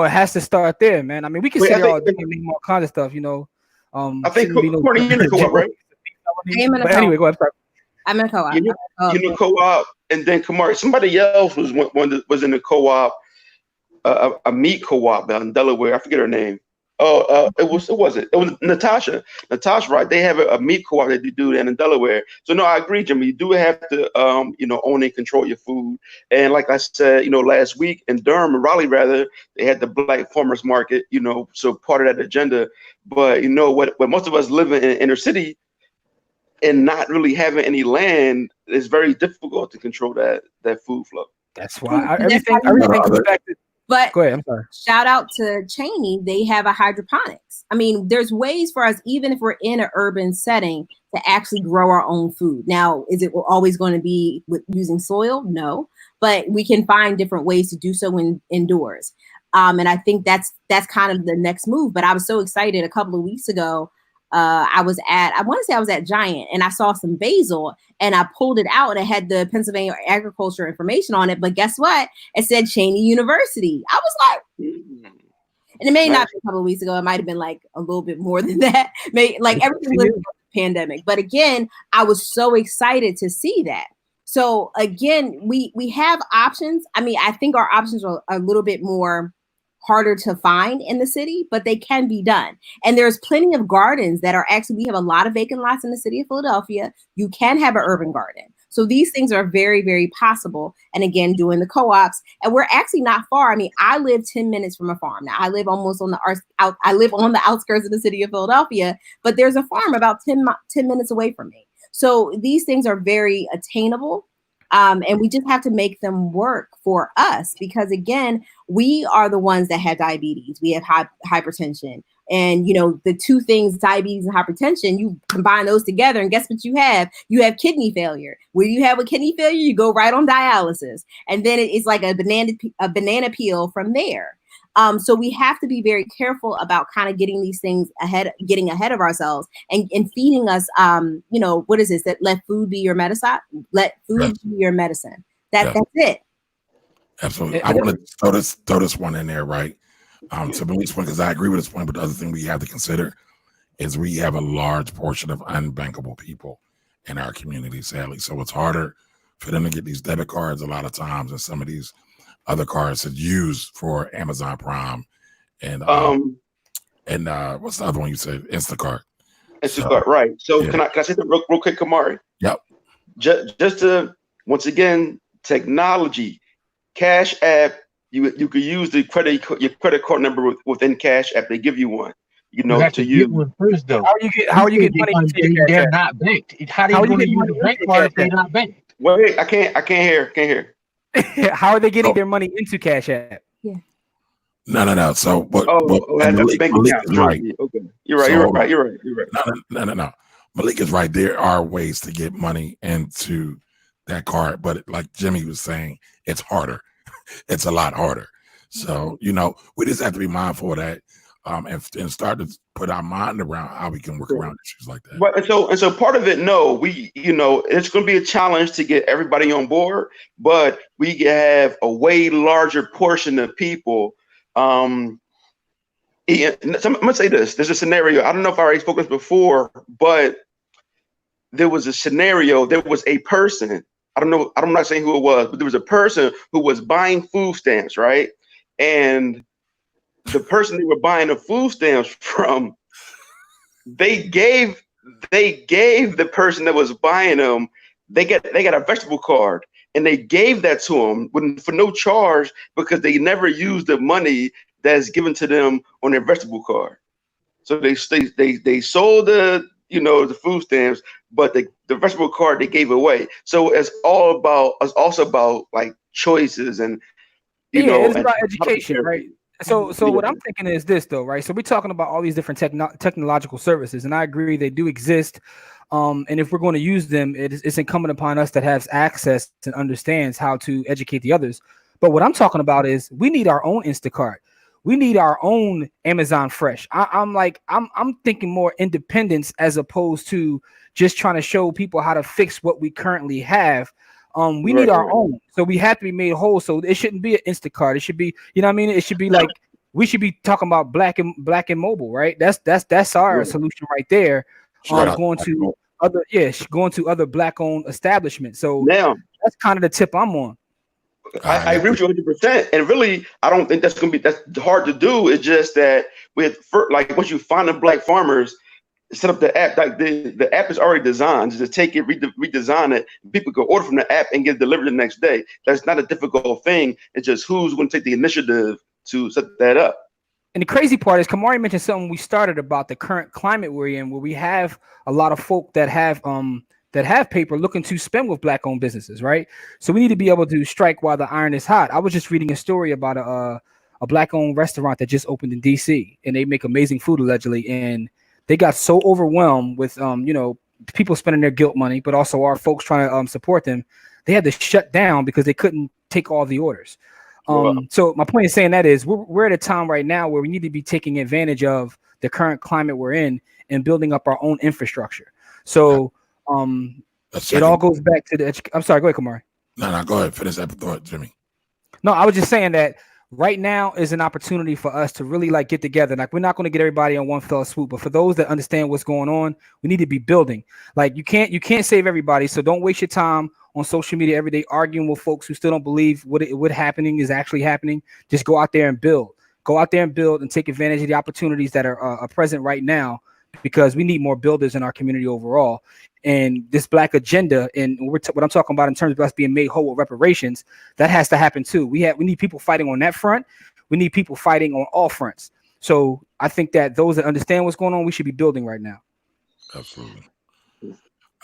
Speaker 2: has to start there, man. I mean, we can sit here all day and make all kinds of stuff,
Speaker 3: I think Courtney, you're in the co-op, right?
Speaker 2: Anyway, go ahead.
Speaker 5: I'm in a co-op.
Speaker 3: You're in the co-op, and then Camari, somebody else was in the co-op, a meat co-op down in Delaware. I forget her name. It was Natasha. Natasha, right? They have a meat co-op that they do down in Delaware. So no, I agree, Jimmy. You do have to, own and control your food. And like I said, last week in Durham, Raleigh, rather, they had the Black Farmers Market. So part of that agenda. But what most of us living in inner city and not really having any land, it's very difficult to control that food flow.
Speaker 2: That's why everything comes back to.
Speaker 5: But
Speaker 2: go ahead, I'm sorry.
Speaker 5: Shout out to Cheney. They have a hydroponics. I mean, there's ways for us, even if we're in an urban setting, to actually grow our own food. Now, is it always going to be with using soil? No, but we can find different ways to do so indoors. And I think that's kind of the next move. But I was so excited a couple of weeks ago. I was at Giant, and I saw some basil, and I pulled it out, and it had the Pennsylvania agriculture information on it. But guess what? It said Cheney University. I was like, and it may not be a couple of weeks ago. It might have been like a little bit more than that. Everything was the pandemic. But again, I was so excited to see that. So again, we have options. I mean, I think our options are a little bit more harder to find in the city, but they can be done. And there's plenty of gardens that are actually, we have a lot of vacant lots in the city of Philadelphia. You can have an urban garden. So these things are very, very possible. And again, doing the co-ops, and we're actually not far. I mean, I live 10 minutes from a farm. Now I live almost I live on the outskirts of the city of Philadelphia, but there's a farm about 10 minutes away from me. So these things are very attainable. And we just have to make them work for us because, again, we are the ones that have diabetes. We have hypertension. And, the two things, diabetes and hypertension, you combine those together and guess what you have? You have kidney failure. When you have a kidney failure, you go right on dialysis. And then it's like a banana peel from there. So we have to be very careful about kind of getting these things getting ahead of ourselves and feeding us, what is this? That let food be your medicine. Let food be your medicine. That's it.
Speaker 1: Absolutely. I want to throw this one in there, right? To Malique's point, because I agree with this point, but the other thing we have to consider is we have a large portion of unbankable people in our community, sadly. So it's harder for them to get these debit cards a lot of times, and some of these other cards that used for Amazon Prime and what's the other one you said? Instacart.
Speaker 3: Instacart, right. So can I say that real quick, Camari?
Speaker 1: Yep.
Speaker 3: Just to, once again, technology, Cash App, you could use your credit card number within Cash App. They give you one.
Speaker 4: You have to get one first, though.
Speaker 2: How are you getting money?
Speaker 4: They're not banked. How are you going to use a bank card if they're not banked?
Speaker 3: Wait, I can't hear.
Speaker 2: How are they getting their money into Cash App?
Speaker 5: Yeah.
Speaker 1: No. So,
Speaker 3: Malik is right. Okay. You're right.
Speaker 1: No. Malik is right. There are ways to get money into that card, but like Jimmy was saying, it's harder. It's a lot harder. So, we just have to be mindful of that and start to put our mind around how we can work around issues like that.
Speaker 3: But and so part of it, it's going to be a challenge to get everybody on board, but we have a way larger portion of people. I'm going to say this. There's a scenario. I don't know if I already spoke this before, but there was a scenario. There was a person. I don't know. I'm not saying who it was, but there was a person who was buying food stamps, right? And the person they were buying the food stamps from, they gave the person that was buying them, they got a vegetable card, and they gave that to them for no charge because they never used the money that's given to them on their vegetable card. So they sold the food stamps, but the vegetable card they gave away. So it's also about like choices and
Speaker 2: it's about education, right? So what I'm thinking is this, though, right? So we're talking about all these different technological services, and I agree they do exist. And if we're going to use them, it's incumbent upon us that has access and understands how to educate the others. But what I'm talking about is we need our own Instacart. We need our own Amazon Fresh. I'm thinking more independence as opposed to just trying to show people how to fix what we currently have. We need our own, so we have to be made whole. So it shouldn't be an Instacart. It should be, it should be like we should be talking about black and mobile, right? That's our solution right there. Going to other black-owned establishments. So
Speaker 3: now
Speaker 2: that's kind of the tip I'm on.
Speaker 3: I agree with you 100%. And really, I don't think that's hard to do. It's just that once you find the black farmers, set up the app, like the app is already designed. Just take it, redesign it. People can order from the app and get it delivered the next day. That's not a difficult thing. It's just who's going to take the initiative to set that up.
Speaker 2: And the crazy part is, Camari mentioned something we started about the current climate we're in, where we have a lot of folk that have paper looking to spend with black-owned businesses, right? So we need to be able to strike while the iron is hot. I was just reading a story about a black-owned restaurant that just opened in DC, and they make amazing food allegedly, and they got so overwhelmed with people spending their guilt money, but also our folks trying to support them. They had to shut down because they couldn't take all the orders. So my point in saying that is we're at a time right now where we need to be taking advantage of the current climate we're in and building up our own infrastructure. So it all goes back to I'm sorry, go ahead, Camari.
Speaker 1: No, go ahead. Finish that thought, Jimmy.
Speaker 2: No, I was just saying that right now is an opportunity for us to really get together. Like, we're not going to get everybody on one fell swoop, but for those that understand what's going on, we need to be building. Like, you can't save everybody. So don't waste your time on social media every day arguing with folks who still don't believe what happening is actually happening. Just go out there and build. Go out there and build and take advantage of the opportunities that are present right now, because we need more builders in our community overall. And this black agenda, and what I'm talking about in terms of us being made whole with reparations, that has to happen too. We need people fighting on that front. We need people fighting on all fronts. So I think that those that understand what's going on, we should be building right now.
Speaker 1: Absolutely.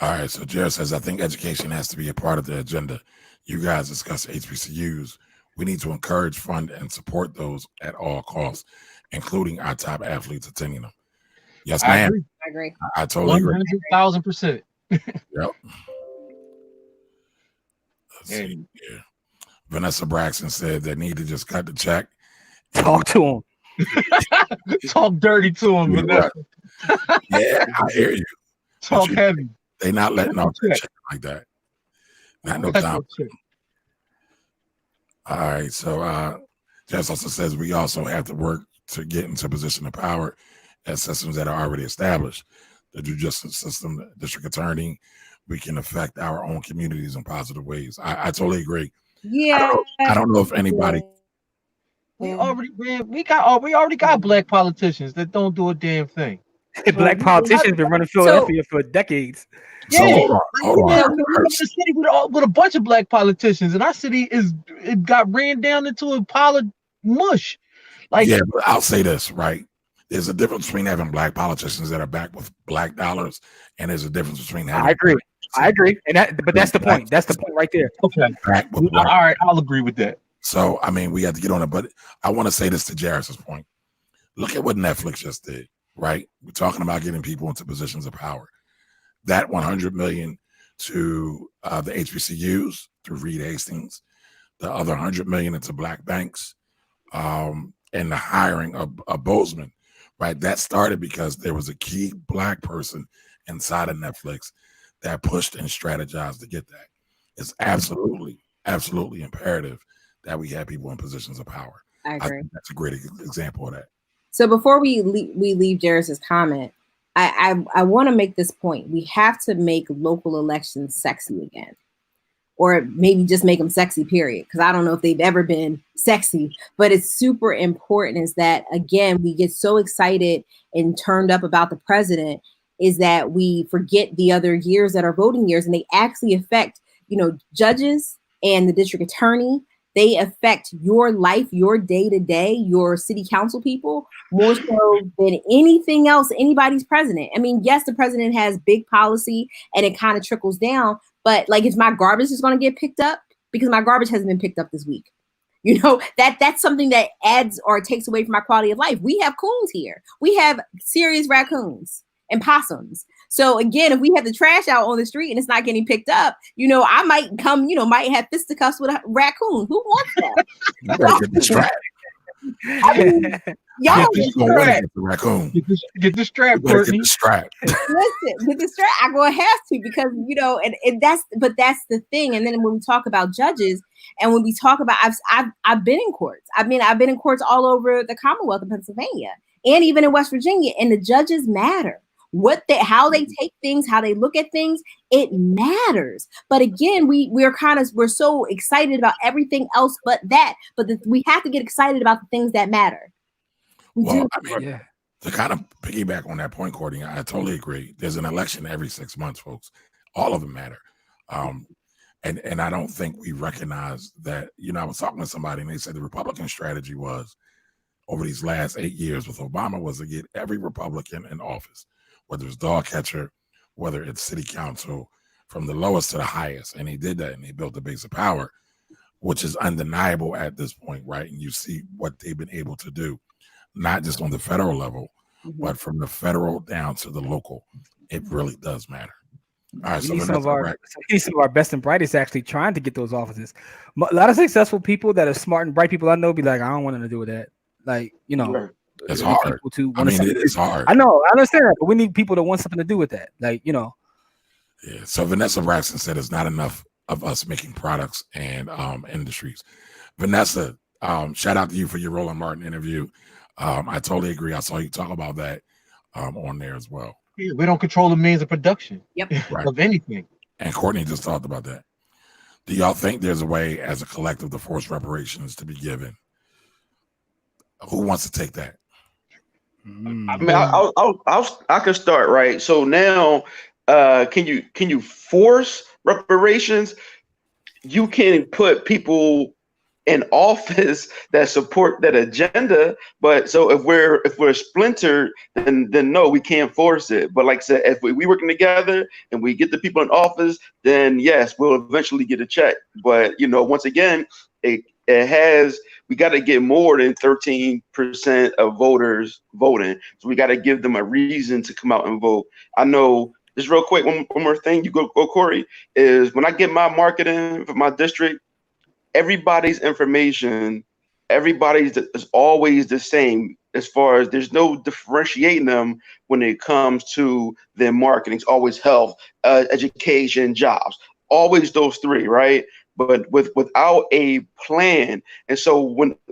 Speaker 1: All right, so Jared says, I think education has to be a part of the agenda. You guys discuss HBCUs. We need to encourage, fund, and support those at all costs, including our top athletes attending them. Yes, ma'am.
Speaker 5: I agree.
Speaker 1: I totally agree.
Speaker 4: 100,000%.
Speaker 1: Yep. Let's see here. Vanessa Braxton said they need to just cut the check.
Speaker 2: Talk to him.
Speaker 4: Talk dirty to him, Vanessa.
Speaker 1: Yeah, I hear you.
Speaker 4: Talk heavy.
Speaker 1: They not letting off that check like that. Not no time. All right, so Jess also says we also have to work to get into a position of power at systems that are already established. The judicial system, the district attorney, we can affect our own communities in positive ways. I totally agree.
Speaker 5: Yeah.
Speaker 1: I don't know if anybody.
Speaker 4: We already got black politicians that don't do a damn thing.
Speaker 2: Black politicians been running Philadelphia for decades.
Speaker 1: So
Speaker 4: Yeah,
Speaker 1: hold on.
Speaker 4: We're in a city with a bunch of black politicians, and our city it got ran down into a pile of mush. Like,
Speaker 1: yeah, but I'll say this, right? There's a difference between having black politicians that are backed with black dollars, and there's a difference between having.
Speaker 2: I agree, but that's the point. That's the point right there.
Speaker 4: Okay, all right, I'll agree with that.
Speaker 1: So I mean, we have to get on it, but I want to say this to Jairus's point. Look at what Netflix just did, right? We're talking about getting people into positions of power. That $100 million to the HBCUs through Reed Hastings, the other $100 million into black banks, and the hiring of Bozeman, right? That started because there was a key black person inside of Netflix that pushed and strategized to get that. It's absolutely imperative that we have people in positions of power.
Speaker 5: I agree.
Speaker 1: think that's a great example of that.
Speaker 5: So before we leave Jairus's comment, I want to make this point. We have to make local elections sexy again, or maybe just make them sexy, period. Because I don't know if they've ever been sexy, but it's super important is that, again, we get so excited and turned up about the president is that we forget the other years that are voting years, and they actually affect, judges and the district attorney. They affect your life, your day-to-day, your city council people, more so than anything else, anybody's president. I mean, yes, the president has big policy and it kind of trickles down, but like, if my garbage is going to get picked up, because my garbage hasn't been picked up this week, that's something that adds or takes away from my quality of life. We have coons here. We have serious raccoons and possums. So again, if we have the trash out on the street and it's not getting picked up, I might come, might have fisticuffs with a raccoon. Who wants that?
Speaker 1: You better get the strap.
Speaker 5: Y'all
Speaker 1: get the raccoon.
Speaker 4: Get the strap, Courtney.
Speaker 1: Get the strap.
Speaker 5: Listen, with the strap, I'm gonna have to, because and that's the thing. And then when we talk about judges, and when we talk about, I've been in courts. I've been in courts all over the Commonwealth of Pennsylvania and even in West Virginia, and the judges matter. How they take things, how they look at things, it matters. But again, we're so excited about everything else but that. But we have to get excited about the things that matter.
Speaker 1: To kind of piggyback on that point, Courtney, I totally agree. There's an election every 6 months, folks. All of them matter. And I don't think we recognize that. I was talking to somebody and they said the Republican strategy was over these last 8 years with Obama was to get every Republican in office, whether it's dog catcher, whether it's city council, from the lowest to the highest. And they did that, and they built a base of power, which is undeniable at this point, right? And you see what they've been able to do, not just on the federal level, but from the federal down to the local. It really does matter. All right,
Speaker 2: some of our best and brightest actually trying to get those offices. A lot of successful people that are smart and bright people I know be like, I don't want nothing to do with that. Like,
Speaker 1: it's hard. It is hard.
Speaker 2: I know, I understand, but we need people that want something to do with that. Like,
Speaker 1: Yeah. So Vanessa Braxton said it's not enough of us making products and industries. Vanessa, shout out to you for your Roland Martin interview. I totally agree. I saw you talk about that on there as well.
Speaker 4: Yeah, we don't control the means of production.
Speaker 5: Yep.
Speaker 4: Of anything.
Speaker 1: And Courtney just talked about that. Do y'all think there's a way as a collective to force reparations to be given? Who wants to take that?
Speaker 3: I mean, I can start, right? So now, can you force reparations? You can put people in office that support that agenda. But so if we're splintered, then no, we can't force it. But like I said, if we working together and we get the people in office, then yes, we'll eventually get a check. But once again, it has, we got to get more than 13% of voters voting. So we got to give them a reason to come out and vote. I know, just real quick, one more thing, you go Corey, is when I get my marketing for my district, everybody's information, everybody's is always the same, as far as there's no differentiating them when it comes to their marketing. It's always health, education, jobs, always those three, right? But without a plan. And so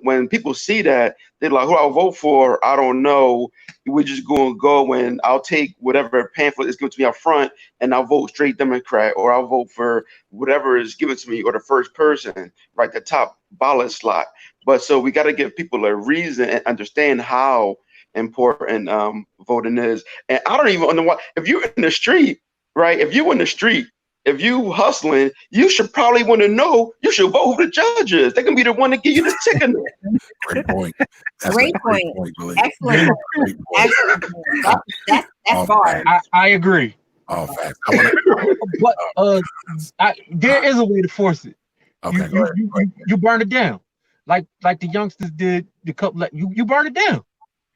Speaker 3: when people see that, they're like, who I'll vote for, I don't know. We're just going to go and I'll take whatever pamphlet is given to me up front and I'll vote straight Democrat, or I'll vote for whatever is given to me, or the first person, right, the top ballot slot. But so we got to give people a reason and understand how important voting is. And I don't even know what, if you're in the street, right, if you're in the street, if you hustling, you should probably want to know, you should vote who the judge is. They can be the one to give you the ticket.
Speaker 1: Great point. That's
Speaker 5: Great
Speaker 1: a
Speaker 5: point.
Speaker 1: Billy.
Speaker 5: Excellent.
Speaker 1: Great point.
Speaker 5: Excellent. That's
Speaker 1: All
Speaker 5: far.
Speaker 1: facts.
Speaker 4: I agree.
Speaker 1: All facts. I wanna,
Speaker 4: But there is a way to force it.
Speaker 1: okay, go ahead.
Speaker 4: You burn it down, like the youngsters did. The couple, you burn it down,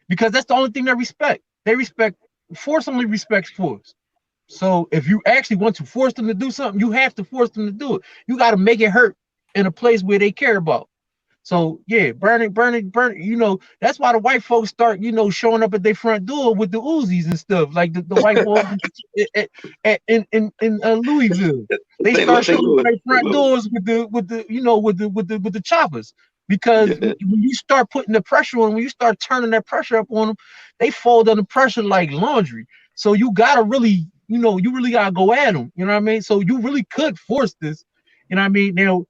Speaker 4: because that's the only thing they respect. Force only respects force. So if you actually want to force them to do something, you have to force them to do it. You got to make it hurt in a place where they care about. So yeah, burn it. That's why the white folks start, showing up at their front door with the Uzis and stuff, like the white boys in Louisville. They start showing up at their front doors with the choppers, because when you start putting the pressure on, when you start turning that pressure up on them, they fold under pressure like laundry. So you gotta really, you really gotta go at them. You know what I mean? So you really could force this. You know what I mean? Now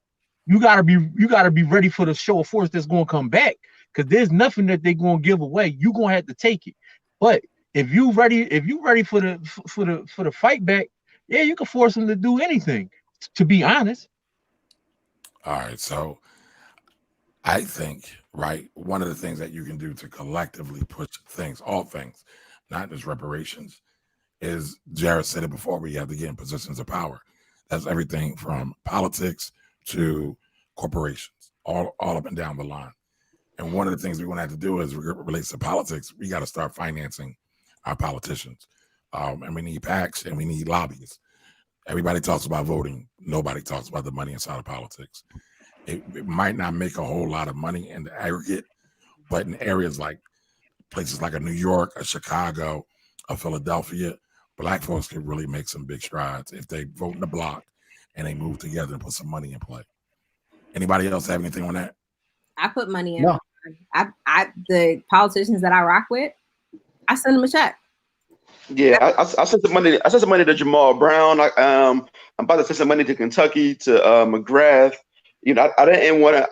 Speaker 4: you gotta be ready for the show of force that's gonna come back, because there's nothing that they're gonna give away. You're gonna have to take it. But if you ready for the fight back, yeah, you can force them to do anything, to be honest.
Speaker 1: All right, so I think, right, one of the things that you can do to collectively push things, all things, not just reparations, is, Jared said it before, we have to get in positions of power. That's everything from politics to corporations, all up and down the line. And one of the things we're going to have to do is, relates to politics, we got to start financing our politicians. And we need PACs and we need lobbyists. Everybody talks about voting. Nobody talks about the money inside of politics. It might not make a whole lot of money in the aggregate, but in areas like places like a New York, a Chicago, a Philadelphia, Black folks can really make some big strides if they vote in the block and they move together and put some money in play. Anybody else have anything on that?
Speaker 5: I put money in.
Speaker 2: No.
Speaker 5: I the politicians that I rock with, I send them a check.
Speaker 3: Yeah, I sent some money. I sent some money to Jamal Brown. I'm about to send some money to Kentucky, to McGrath. I didn't want to.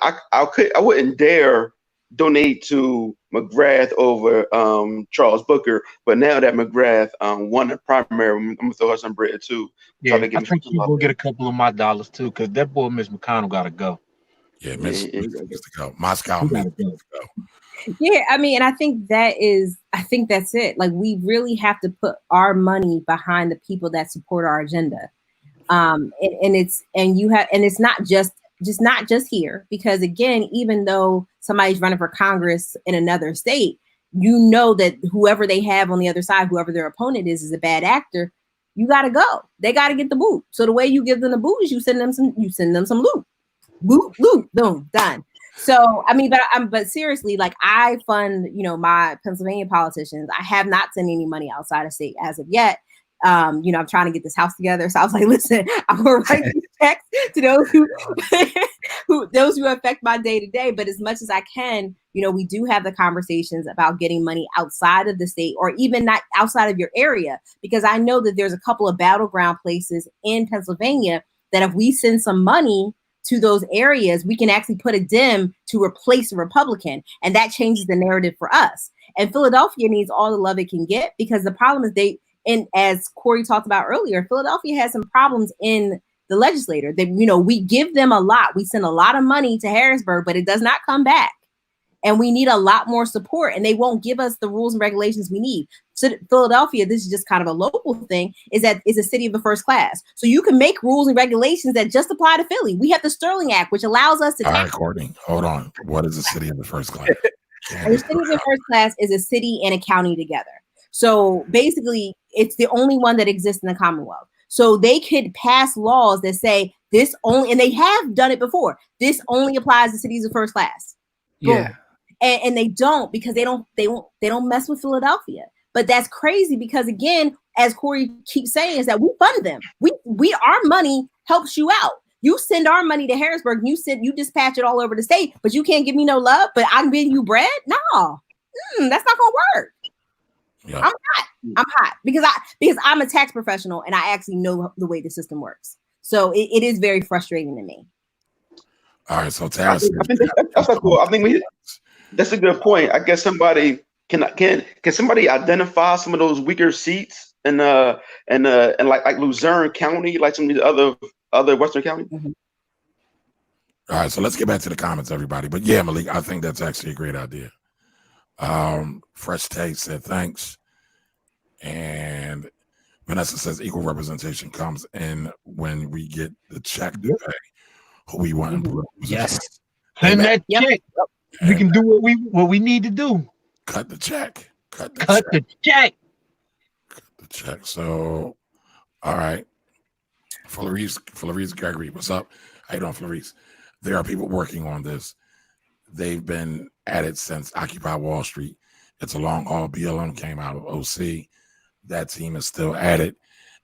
Speaker 3: I wouldn't dare donate to McGrath over Charles Booker. But now that McGrath won the primary, I'm gonna throw her some bread too.
Speaker 4: Yeah, I think she will get a couple of my dollars too, because that boy Mitch McConnell got to go.
Speaker 1: Yeah, Mitch needs to go. Moscow needs to go.
Speaker 5: Yeah, I mean, and I think that's it. Like, we really have to put our money behind the people that support our agenda. It's not just here, because again, even though somebody's running for Congress in another state, that whoever they have on the other side, whoever their opponent is a bad actor. You got to go. They got to get the boot. So the way you give them the boot is you send them some loot. Loot, boom, done. So I mean, but seriously, like, I fund, my Pennsylvania politicians. I have not sent any money outside of state as of yet. I'm trying to get this house together. So I was like, listen, I'm gonna write these checks to those who affect my day to day. But as much as I can, we do have the conversations about getting money outside of the state, or even not outside of your area, because I know that there's a couple of battleground places in Pennsylvania that if we send some money to those areas, we can actually put a Dem to replace a Republican, and that changes the narrative for us. And Philadelphia needs all the love it can get, because the problem is and as Corey talked about earlier, Philadelphia has some problems in the legislator. That, you know, we give them a lot. We send a lot of money to Harrisburg, but it does not come back. And we need a lot more support, and they won't give us the rules and regulations we need. So Philadelphia, this is just kind of a local thing, is a city of the first class. So you can make rules and regulations that just apply to Philly. We have the Sterling Act, which allows us to.
Speaker 1: All right, Courtney, hold on. What is a city of the first class?
Speaker 5: A city of the first class is a city and a county together. So basically, it's the only one that exists in the Commonwealth. So they could pass laws that say this only, and they have done it before. This only applies to cities of first class. Boom.
Speaker 2: Yeah.
Speaker 5: And they don't, because they don't mess with Philadelphia. But that's crazy, because again, as Corey keeps saying, is that we fund them. We our money helps you out. You send our money to Harrisburg, you dispatch it all over the state, but you can't give me no love, but I'm giving you bread? No. That's not gonna work. Yeah. I'm hot because I'm a tax professional and I actually know the way the system works. So it is very frustrating to me.
Speaker 1: All right, so Tara,
Speaker 3: I think that's cool. I think that's a good point. I guess somebody can somebody identify some of those weaker seats and like Luzerne County, like some of these other Western counties.
Speaker 5: Mm-hmm.
Speaker 1: All right, so let's get back to the comments, everybody. But yeah, Malik, I think that's actually a great idea. Fresh Taste said thanks, and Vanessa says equal representation comes in when we get the check to pay who we want in political positions.
Speaker 2: Yes,
Speaker 4: send that check. We can do what we need to do.
Speaker 1: Cut the check. Cut the
Speaker 4: check.
Speaker 1: Cut the check. So, all right. Florice Gregory, what's up? How you doing, Florice? There are people working on this. They've been at it since Occupy Wall Street. It's a long haul. BLM came out of OC. That team is still at it.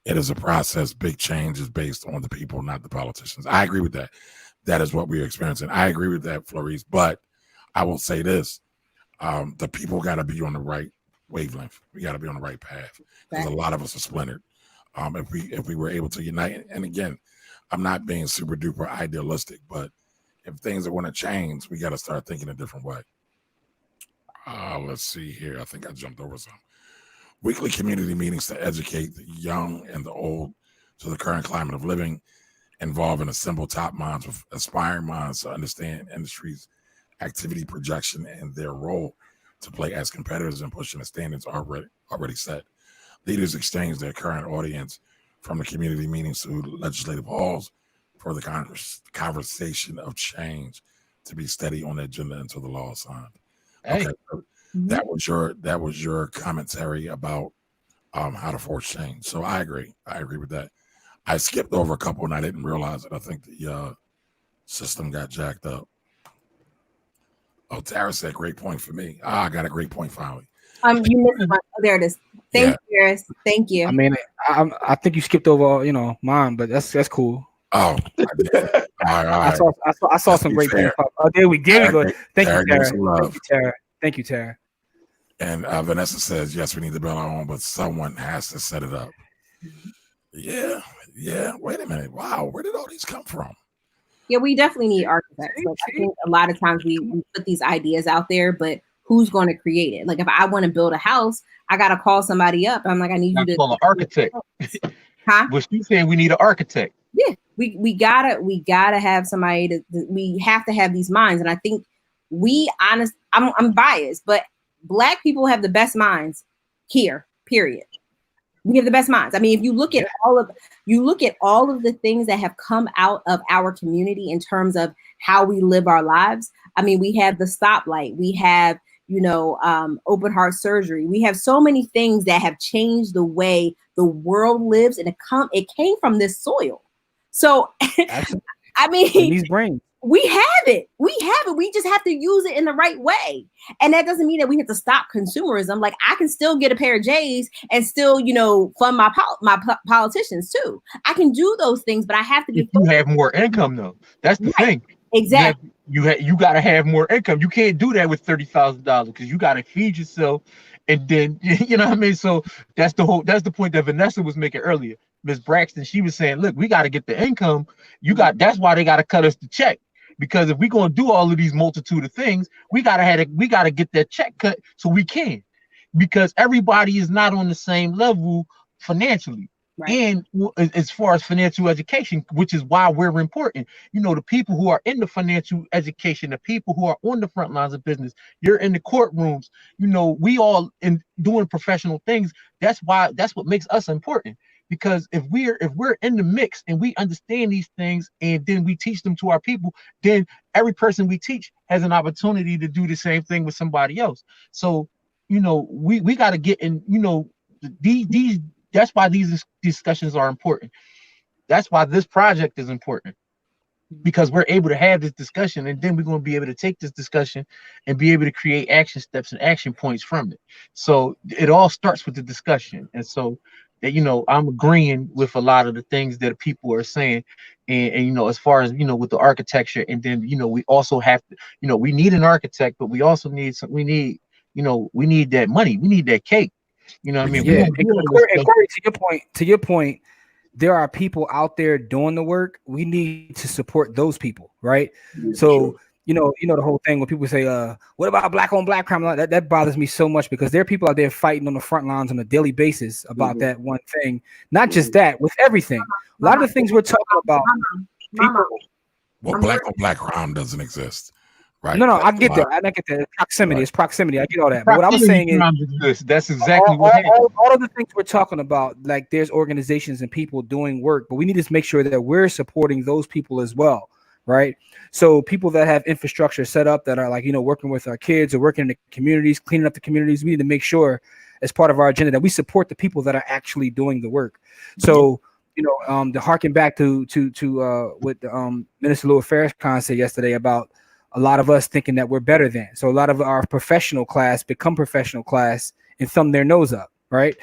Speaker 1: It is a process. Big change is based on the people, not the politicians. I agree with that. That is what we're experiencing. I agree with that, Florice. But I will say this. The people got to be on the right wavelength. We got to be on the right path, because a lot of us are splintered. If we were able to unite, and again, I'm not being super duper idealistic, but if things are going to change, we got to start thinking a different way. Let's see here. I think I jumped over some. Weekly community meetings to educate the young and the old to the current climate of living, involve and assemble top minds with aspiring minds to understand industry's activity projection and their role to play as competitors in pushing the standards already set. Leaders exchange their current audience from the community meetings to legislative halls for the conversation of change to be steady on the agenda until the law is signed.
Speaker 4: Hey.
Speaker 1: Okay, so that was your commentary about how to force change. So I agree with that. I skipped over a couple and I didn't realize it. I think the system got jacked up. Oh, Tara said, great point for me. I got a great point finally.
Speaker 5: You missed one. Oh, there it is. Thank you, Paris. Thank you.
Speaker 2: I mean, I think you skipped over, mine, but that's cool.
Speaker 1: Oh, I did. All right.
Speaker 2: I saw some great points. Oh, there we go. Thank you, Tara.
Speaker 1: And Vanessa says, yes, we need to build our own, but someone has to set it up. Yeah. Wait a minute. Wow, where did all these come from?
Speaker 5: Yeah, we definitely need architects. Like, I think a lot of times we put these ideas out there, but who's going to create it? Like, if I want to build a house, I got to call somebody up. I'm like, I need you to
Speaker 4: call an architect.
Speaker 5: Huh?
Speaker 4: But she's saying we need an architect.
Speaker 5: Yeah, we gotta have somebody we have to have these minds. And I think I'm biased, but Black people have the best minds here, period. We have the best minds. I mean, if you look at all of the things that have come out of our community in terms of how we live our lives. I mean, we have the stoplight, we have, open heart surgery. We have so many things that have changed the way the world lives, and it came from this soil. So, I mean,
Speaker 2: these brains.
Speaker 5: We have it. We just have to use it in the right way. And that doesn't mean that we have to stop consumerism. Like, I can still get a pair of J's and still, fund my politicians too. I can do those things, but I have to be.
Speaker 4: If you have more income, though, that's the thing.
Speaker 5: Exactly.
Speaker 4: You got to have more income. You can't do that with $30,000 because you got to feed yourself, and then you know what I mean. So that's the point that Vanessa was making earlier. Ms. Braxton, she was saying, look, we got to get the income. That's why they got to cut us the check. Because if we're gonna do all of these multitude of things, we gotta get that check cut so we can. Because everybody is not on the same level financially.
Speaker 5: Right.
Speaker 4: And as far as financial education, which is why we're important, the people who are in the financial education, the people who are on the front lines of business, you're in the courtrooms, we all in doing professional things. That's what makes us important. Because if we're in the mix and we understand these things and then we teach them to our people, then every person we teach has an opportunity to do the same thing with somebody else. So, we got to get in, these that's why these discussions are important. That's why this project is important, because we're able to have this discussion, and then we're going to be able to take this discussion and be able to create action steps and action points from it. So it all starts with the discussion. And so I'm agreeing with a lot of the things that people are saying. And as far as, with the architecture, and then, we also have to, we need an architect, but we also need we need that money. We need that cake. You know what I mean?
Speaker 2: Yeah. And Corey, to your point, there are people out there doing the work. We need to support those people, right?
Speaker 3: Yeah,
Speaker 2: so
Speaker 3: sure.
Speaker 2: the whole thing when people say, what about black on black crime? That bothers me so much, because there are people out there fighting on the front lines on a daily basis about that one thing. Not just that, with everything. A lot of the things we're talking about, people.
Speaker 1: Well, black on black crime doesn't exist. Right.
Speaker 2: No, I get that. I get that. Proximity.
Speaker 1: Right.
Speaker 2: It's proximity. I get all that. But what I was saying is,
Speaker 4: that's exactly
Speaker 2: all of the things we're talking about. Like, there's organizations and people doing work, but we need to make sure that we're supporting those people as well, right? So people that have infrastructure set up that are like, working with our kids or working in the communities, cleaning up the communities, we need to make sure, as part of our agenda, that we support the people that are actually doing the work. So, to harken back to what Minister Louis Farrakhan said yesterday about a lot of us thinking that we're better than. So a lot of our professional class become professional class and thumb their nose up, right?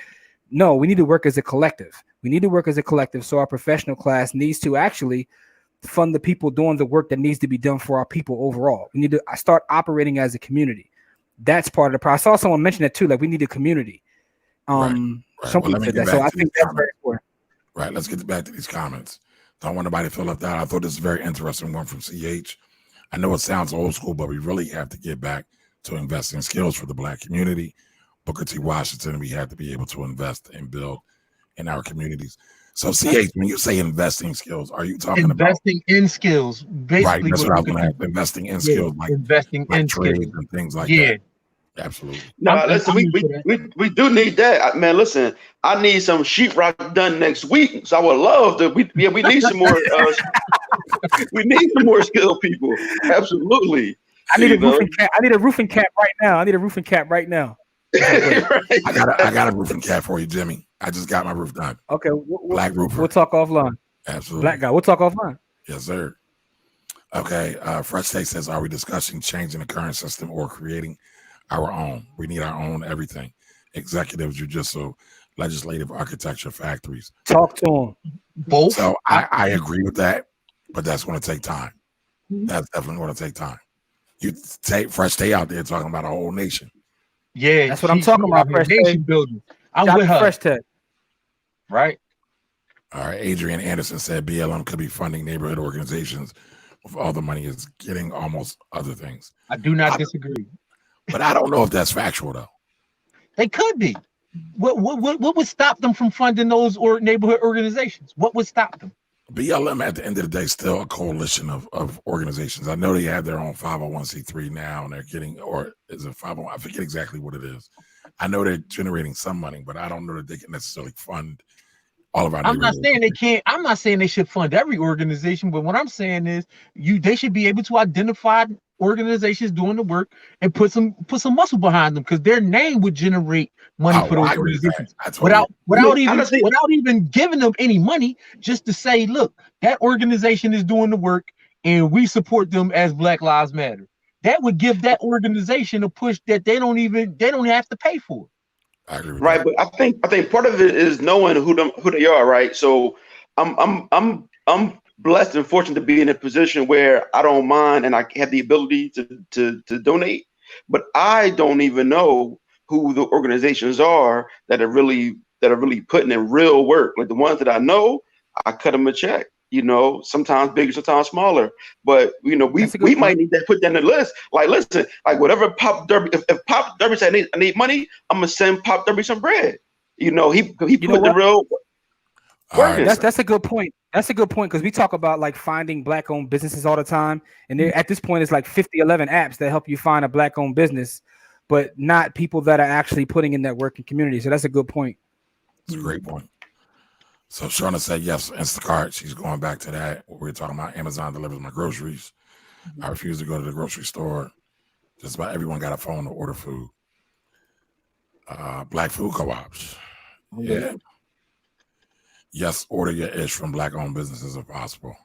Speaker 2: No, we need to work as a collective. So our professional class needs to actually fund the people doing the work that needs to be done for our people overall. We need to start operating as a community. That's part of the process. I saw someone mention that too, like we need a community.
Speaker 1: Right.
Speaker 2: Something said that. So I think that's very important.
Speaker 1: Right. Let's get back to these comments. Don't want nobody to feel left out. I thought this is a very interesting one from CH. I know it sounds old school, but we really have to get back to investing in skills for the Black community. Booker T. Washington, we have to be able to invest and build in our communities. So, CH, when you say investing skills, are you talking
Speaker 4: investing in skills? Basically,
Speaker 1: right. That's what I was going to have. Investing in skills, like
Speaker 4: investing in
Speaker 1: trades
Speaker 4: skills
Speaker 1: and things like that. Absolutely.
Speaker 3: No, listen, we do need that, man. Listen, I need some sheetrock done next week, so I would love to. We need some more. We need some more skilled people. Absolutely.
Speaker 2: I need a roofing cap. I need a roofing cap right now.
Speaker 3: Right.
Speaker 1: I got a roofing cap for you, Jimmy. I just got my roof done.
Speaker 2: Okay,
Speaker 1: Black roofer.
Speaker 2: We'll talk offline.
Speaker 1: Absolutely.
Speaker 2: Black guy. We'll talk offline.
Speaker 1: Yes, sir. Okay. Fresh State says, are we discussing changing the current system or creating our own? We need our own everything. Executive, judicial, legislative, architecture, factories.
Speaker 2: Talk to them.
Speaker 4: Both.
Speaker 1: So I agree with that, but that's going to take time. That's definitely going to take time. You take Fresh State out there talking about a whole nation.
Speaker 4: Yeah,
Speaker 2: that's what I'm talking about. Fresh State
Speaker 4: building. I'm with her.
Speaker 2: Fresh Tech.
Speaker 4: Right.
Speaker 1: All right. Adrian Anderson said BLM could be funding neighborhood organizations with all the money is getting almost other things.
Speaker 4: I do not disagree.
Speaker 1: But I don't know if that's factual though.
Speaker 4: They could be. What would stop them from funding those neighborhood organizations? What would stop them?
Speaker 1: BLM at the end of the day still a coalition of organizations. I know they have their own 501c3 now, and they're getting, or is it 501? I forget exactly what it is. I know they're generating some money, but I don't know that they can necessarily fund all of our.
Speaker 4: I'm not saying they can't. I'm not saying they should fund every organization, but what I'm saying is they should be able to identify organizations doing the work and put some muscle behind them, because their name would generate money for those organizations without even giving them any money, just to say, look, that organization is doing the work and we support them as Black Lives Matter. That would give that organization a push that they don't have to pay for.
Speaker 1: I agree with
Speaker 3: right,
Speaker 1: that.
Speaker 3: but I think part of it is knowing who they are, right? So I'm blessed and fortunate to be in a position where I don't mind and I have the ability to donate, but I don't even know who the organizations are that are really putting in real work. Like the ones that I know, I cut them a check. Sometimes bigger, sometimes smaller. But we might need to put that in the list. Like, listen, like whatever Pop Derby, if Pop Derby said I need money, I'm gonna send Pop Derby some bread. He put the real.
Speaker 2: That's a good point. That's a good point because we talk about like finding black-owned businesses all the time, and at this point, it's like 50, 11 apps that help you find a black-owned business, but not people that are actually putting in that work in community. So that's a good point.
Speaker 1: It's a great point. So Shauna said yes, Instacart. She's going back to that. What we were talking about, Amazon delivers my groceries. I refuse to go to the grocery store. Just about everyone got a phone to order food. Black food co-ops. Yeah. Yes, order your ish from black-owned businesses if possible.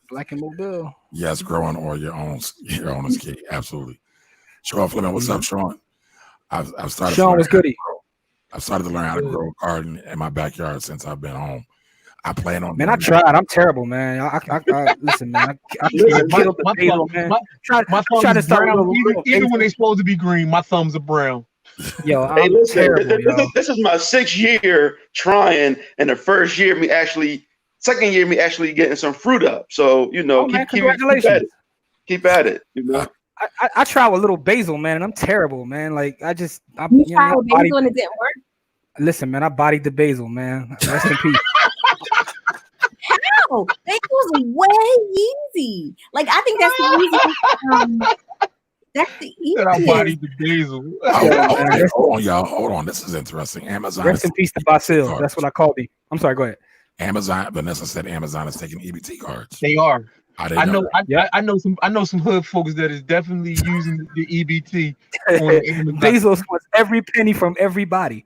Speaker 2: Black and Mobile.
Speaker 1: Yes, growing or your own is key. Absolutely. Sean Fleming, what's up, Sean? I've started.
Speaker 2: Sean was goody.
Speaker 1: I've started to learn how to grow a garden in my backyard since I've been home. I plan on.
Speaker 2: Man, I tried. I'm terrible, man. I listen, man. I killed the basil, man.
Speaker 4: My thumbs are brown. Even when they're supposed to be green, my thumbs are brown.
Speaker 2: Yo, I'm terrible,
Speaker 3: this is my 6th year trying, and the first year second year me actually getting some fruit up. So
Speaker 2: congratulations.
Speaker 3: Keep at it.
Speaker 2: I try with little basil, man, and I'm terrible, man. Like I
Speaker 5: tried with basil and it didn't work.
Speaker 2: Listen, man, I bodied the basil, man. Rest in peace.
Speaker 5: How? Basil's way easy. Like I think that's the easiest. That's the easiest.
Speaker 4: I bodied the basil.
Speaker 1: Hold on, y'all. Hold on. This is interesting. Amazon.
Speaker 2: Rest in peace to basil. That's what I called him. I'm sorry. Go ahead.
Speaker 1: Amazon. Vanessa said Amazon is taking EBT cards.
Speaker 4: They are. I know some hood folks that is definitely using the EBT.
Speaker 2: Bezos wants every penny from everybody.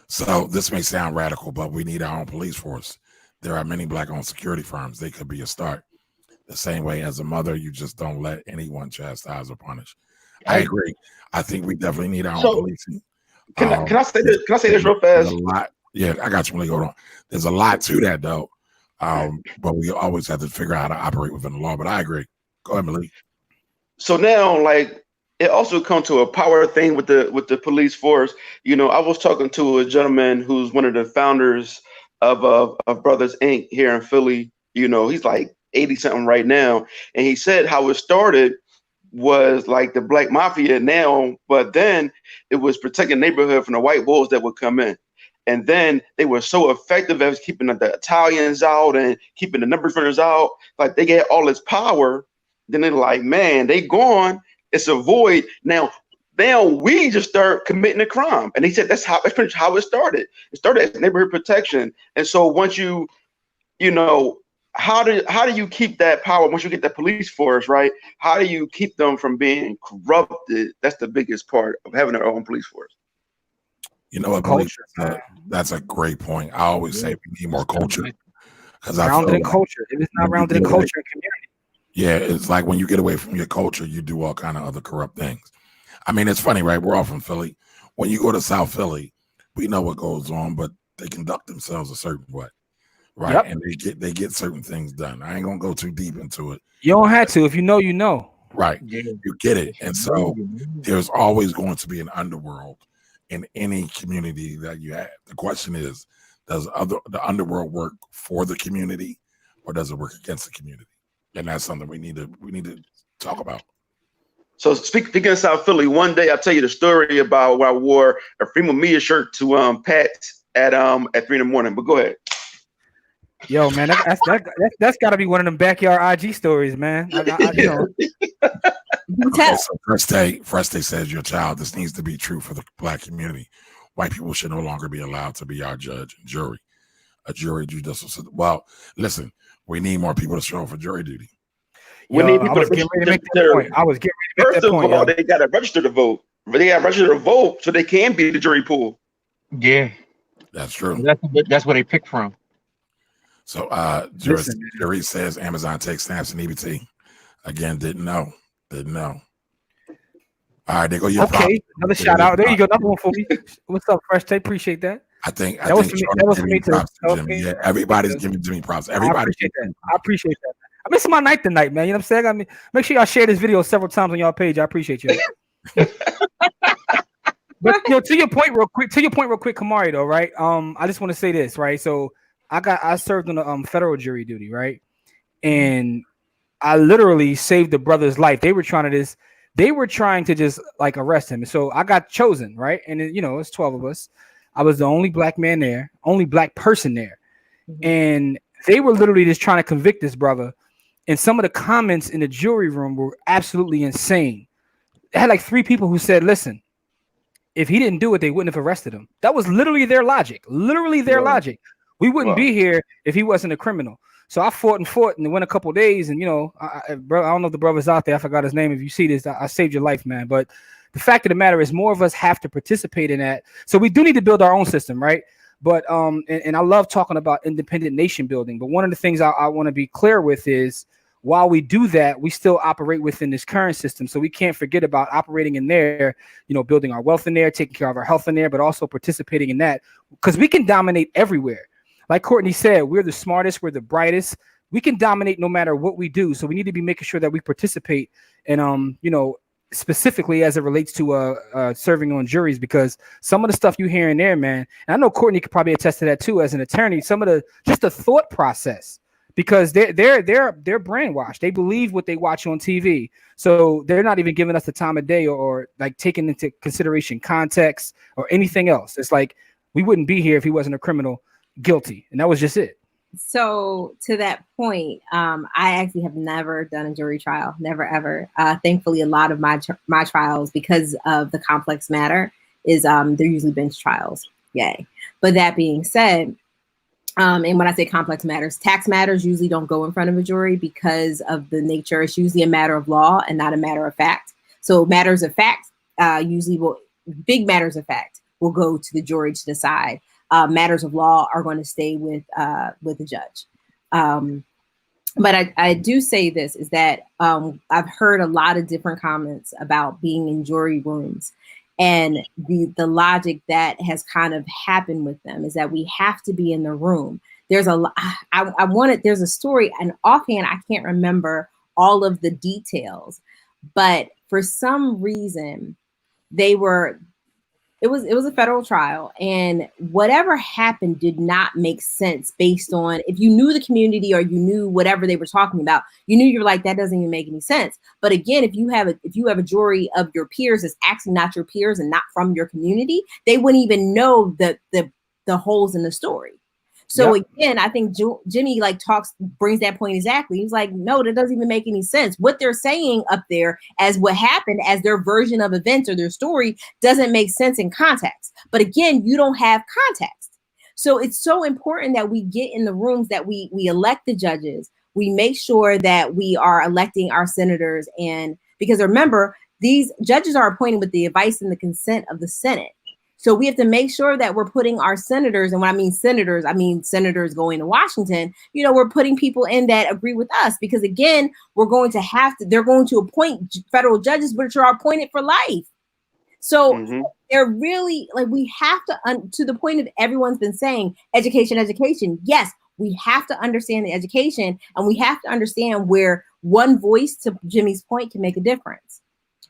Speaker 1: So this may sound radical, but we need our own police force. There are many black-owned security firms. They could be a start. The same way as a mother, you just don't let anyone chastise or punish. I agree. I think we definitely need our own policing.
Speaker 3: Can I say this? Can I say this real fast?
Speaker 1: A lot. Yeah, I got you, Malik. Hold on. There's a lot to that though. But we always have to figure out how to operate within the law. But I agree. Go ahead, Malik.
Speaker 3: So now, like, it also comes to a power thing with the police force. I was talking to a gentleman who's one of the founders of Brothers Inc. here in Philly. He's like 80 something right now, and he said how it started was like the black mafia now, but then it was protecting the neighborhood from the white wolves that would come in. And then they were so effective at keeping the Italians out and keeping the number runners out. Like they get all this power. Then they're like, man, they gone. It's a void. Now we just start committing a crime. And he said that's pretty much how it started. It started as neighborhood protection. And so once how do you keep that power once you get the police force, right? How do you keep them from being corrupted? That's the biggest part of having our own police force.
Speaker 1: You know what, culture? That's a great point. I always say we need more culture because
Speaker 2: rounded in culture. It is not rounded in culture and community.
Speaker 1: Yeah, it's like when you get away from your culture, you do all kind of other corrupt things. I mean, it's funny, right? We're all from Philly. When you go to South Philly, we know what goes on, but they conduct themselves a certain way, right? Yep. And they get certain things done. I ain't gonna go too deep into it.
Speaker 2: You don't have to. If you know, you know.
Speaker 1: Right. Yeah. You get it. And so there's always going to be an underworld in any community that you have. The question is, does the underworld work for the community or does it work against the community? And that's something we need to talk about.
Speaker 3: So speaking of South Philly, one day I'll tell you the story about where I wore a Freeman Mia shirt to Pat at 3 a.m. But go ahead.
Speaker 2: Yo, man, that's got to be one of them backyard IG stories, man.
Speaker 1: So First Day says, your child, this needs to be true for the black community. White people should no longer be allowed to be our judge and jury. A jury judicial. Well, listen, we need more people to show up for jury duty.
Speaker 3: We need people to
Speaker 2: make that point. I was getting ready to make that point.
Speaker 3: First of all, they got to register to vote. They got to register to vote so they can be the jury pool.
Speaker 4: Yeah,
Speaker 1: that's true.
Speaker 4: That's where they pick from.
Speaker 1: So, jury says Amazon takes stamps and EBT. Again, didn't know. All right, there go your
Speaker 2: okay. Another shout out. There you go. Another one for me. What's up, Fresh Tay? Appreciate that.
Speaker 1: I think that was for me too. Okay. Yeah, everybody's giving Jimmy props. Everybody.
Speaker 2: I appreciate that. I miss my night tonight, man. You know what I'm saying? I mean, make sure y'all share this video several times on y'all page. I appreciate you. But to your point real quick, Camari, though, right? I just want to say this, right? So I served on a federal jury duty, right? And I literally saved the brother's life. They were trying to just like arrest him. So I got chosen, right? And it's 12 of us. I was the only black man there, only black person there.
Speaker 5: Mhm.
Speaker 2: And they were literally just trying to convict this brother. And some of the comments in the jury room were absolutely insane. It had like 3 people who said, listen, if he didn't do it, they wouldn't have arrested him. That was literally their logic. Literally their logic. We wouldn't be here if he wasn't a criminal. So I fought, and it went a couple of days. And, you know, I don't know if the brother's out there. I forgot his name. If you see this, I saved your life, man. But the fact of the matter is more of us have to participate in that. So we do need to build our own system, right? But and I love talking about independent nation building. But one of the things I want to be clear with is, while we do that, we still operate within this current system. So we can't forget about operating in there, you know, building our wealth in there, taking care of our health in there, but also participating in that, because we can dominate everywhere. Like Courtney said, we're the smartest, we're the brightest. We can dominate no matter what we do. So we need to be making sure that we participate and, you know, specifically as it relates to serving on juries, because some of the stuff you hear in there, man, and I know Courtney could probably attest to that too as an attorney, some of the just the thought process. Because they're brainwashed. They believe what they watch on TV. So they're not even giving us the time of day or like taking into consideration context or anything else. It's like we wouldn't be here if he wasn't a criminal, guilty. And that was just it.
Speaker 5: So to that point, I actually have never done a jury trial, never ever. Thankfully, a lot of my trials, because of the complex matter, is they're usually bench trials. Yay. But that being said, and when I say complex matters, tax matters usually don't go in front of a jury because of the nature. It's usually a matter of law and not a matter of fact. So matters of fact big matters of fact will go to the jury to decide. Matters of law are going to stay with the judge. But I do say this is that I've heard a lot of different comments about being in jury rooms. And the logic that has kind of happened with them is that we have to be in the room. There's there's a story, and offhand, I can't remember all of the details, but for some reason it was a federal trial, and whatever happened did not make sense based on, if you knew the community or you knew whatever they were talking about, you're like, that doesn't even make any sense. But again, if you have a jury of your peers that's actually not your peers and not from your community, they wouldn't even know the holes in the story. So again, I think Jimmy brings that point exactly. He's like, no, that doesn't even make any sense. What they're saying up there as what happened as their version of events or their story doesn't make sense in context. But again, you don't have context. So it's so important that we get in the rooms, that we elect the judges. We make sure that we are electing our senators. And because remember, these judges are appointed with the advice and the consent of the Senate. So we have to make sure that we're putting our senators, and when I mean senators going to Washington, we're putting people in that agree with us, because again, they're going to appoint federal judges, which are appointed for life. So they're really we have to the point that everyone's been saying, education. Yes, we have to understand the education, and we have to understand where one voice, to Jimmy's point, can make a difference.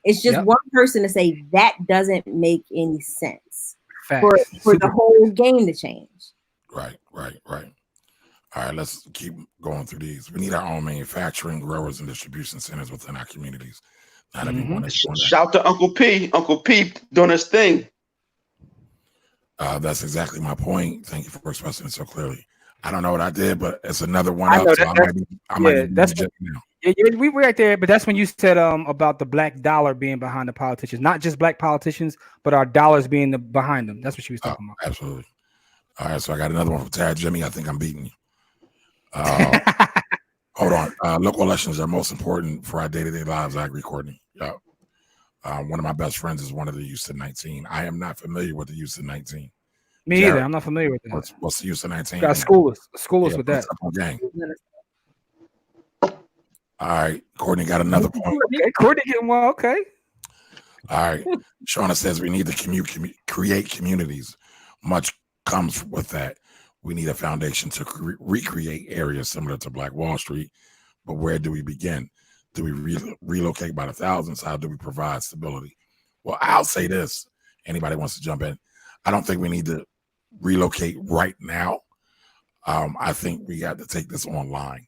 Speaker 5: It's just one person to say that doesn't make any sense for the whole game to change.
Speaker 1: Right. All right, let's keep going through these. We need our own manufacturing, growers, and distribution centers within our communities. Not everyone is doing that.
Speaker 3: Shout to Uncle P. Uncle P doing his thing.
Speaker 1: That's exactly my point. Thank you for expressing it so clearly. I don't know what I did, but it's another one up. So I might be now.
Speaker 2: Yeah, we were right there, but that's when you said about the black dollar being behind the politicians, not just black politicians, but our dollars being behind them. That's what she was talking about.
Speaker 1: Absolutely. All right, so I got another one from Tad Jimmy. I think I'm beating you. Hold on. Local elections are most important for our day-to-day lives. I agree, Courtney. Yeah. One of my best friends is one of the Houston 19. I am not familiar with the Houston 19.
Speaker 2: Me either. I'm not familiar with that.
Speaker 1: What's the Houston 19?
Speaker 2: Got school us with that.
Speaker 1: Gang. All right, Courtney got another point.
Speaker 2: Okay, Courtney getting one. Okay.
Speaker 1: All right, Shauna says we need to create communities. Much comes with that. We need a foundation to recreate areas similar to Black Wall Street. But where do we begin? Do we relocate by the thousands? How do we provide stability? Well, I'll say this. Anybody wants to jump in? I don't think we need to relocate right now. I think we got to take this online.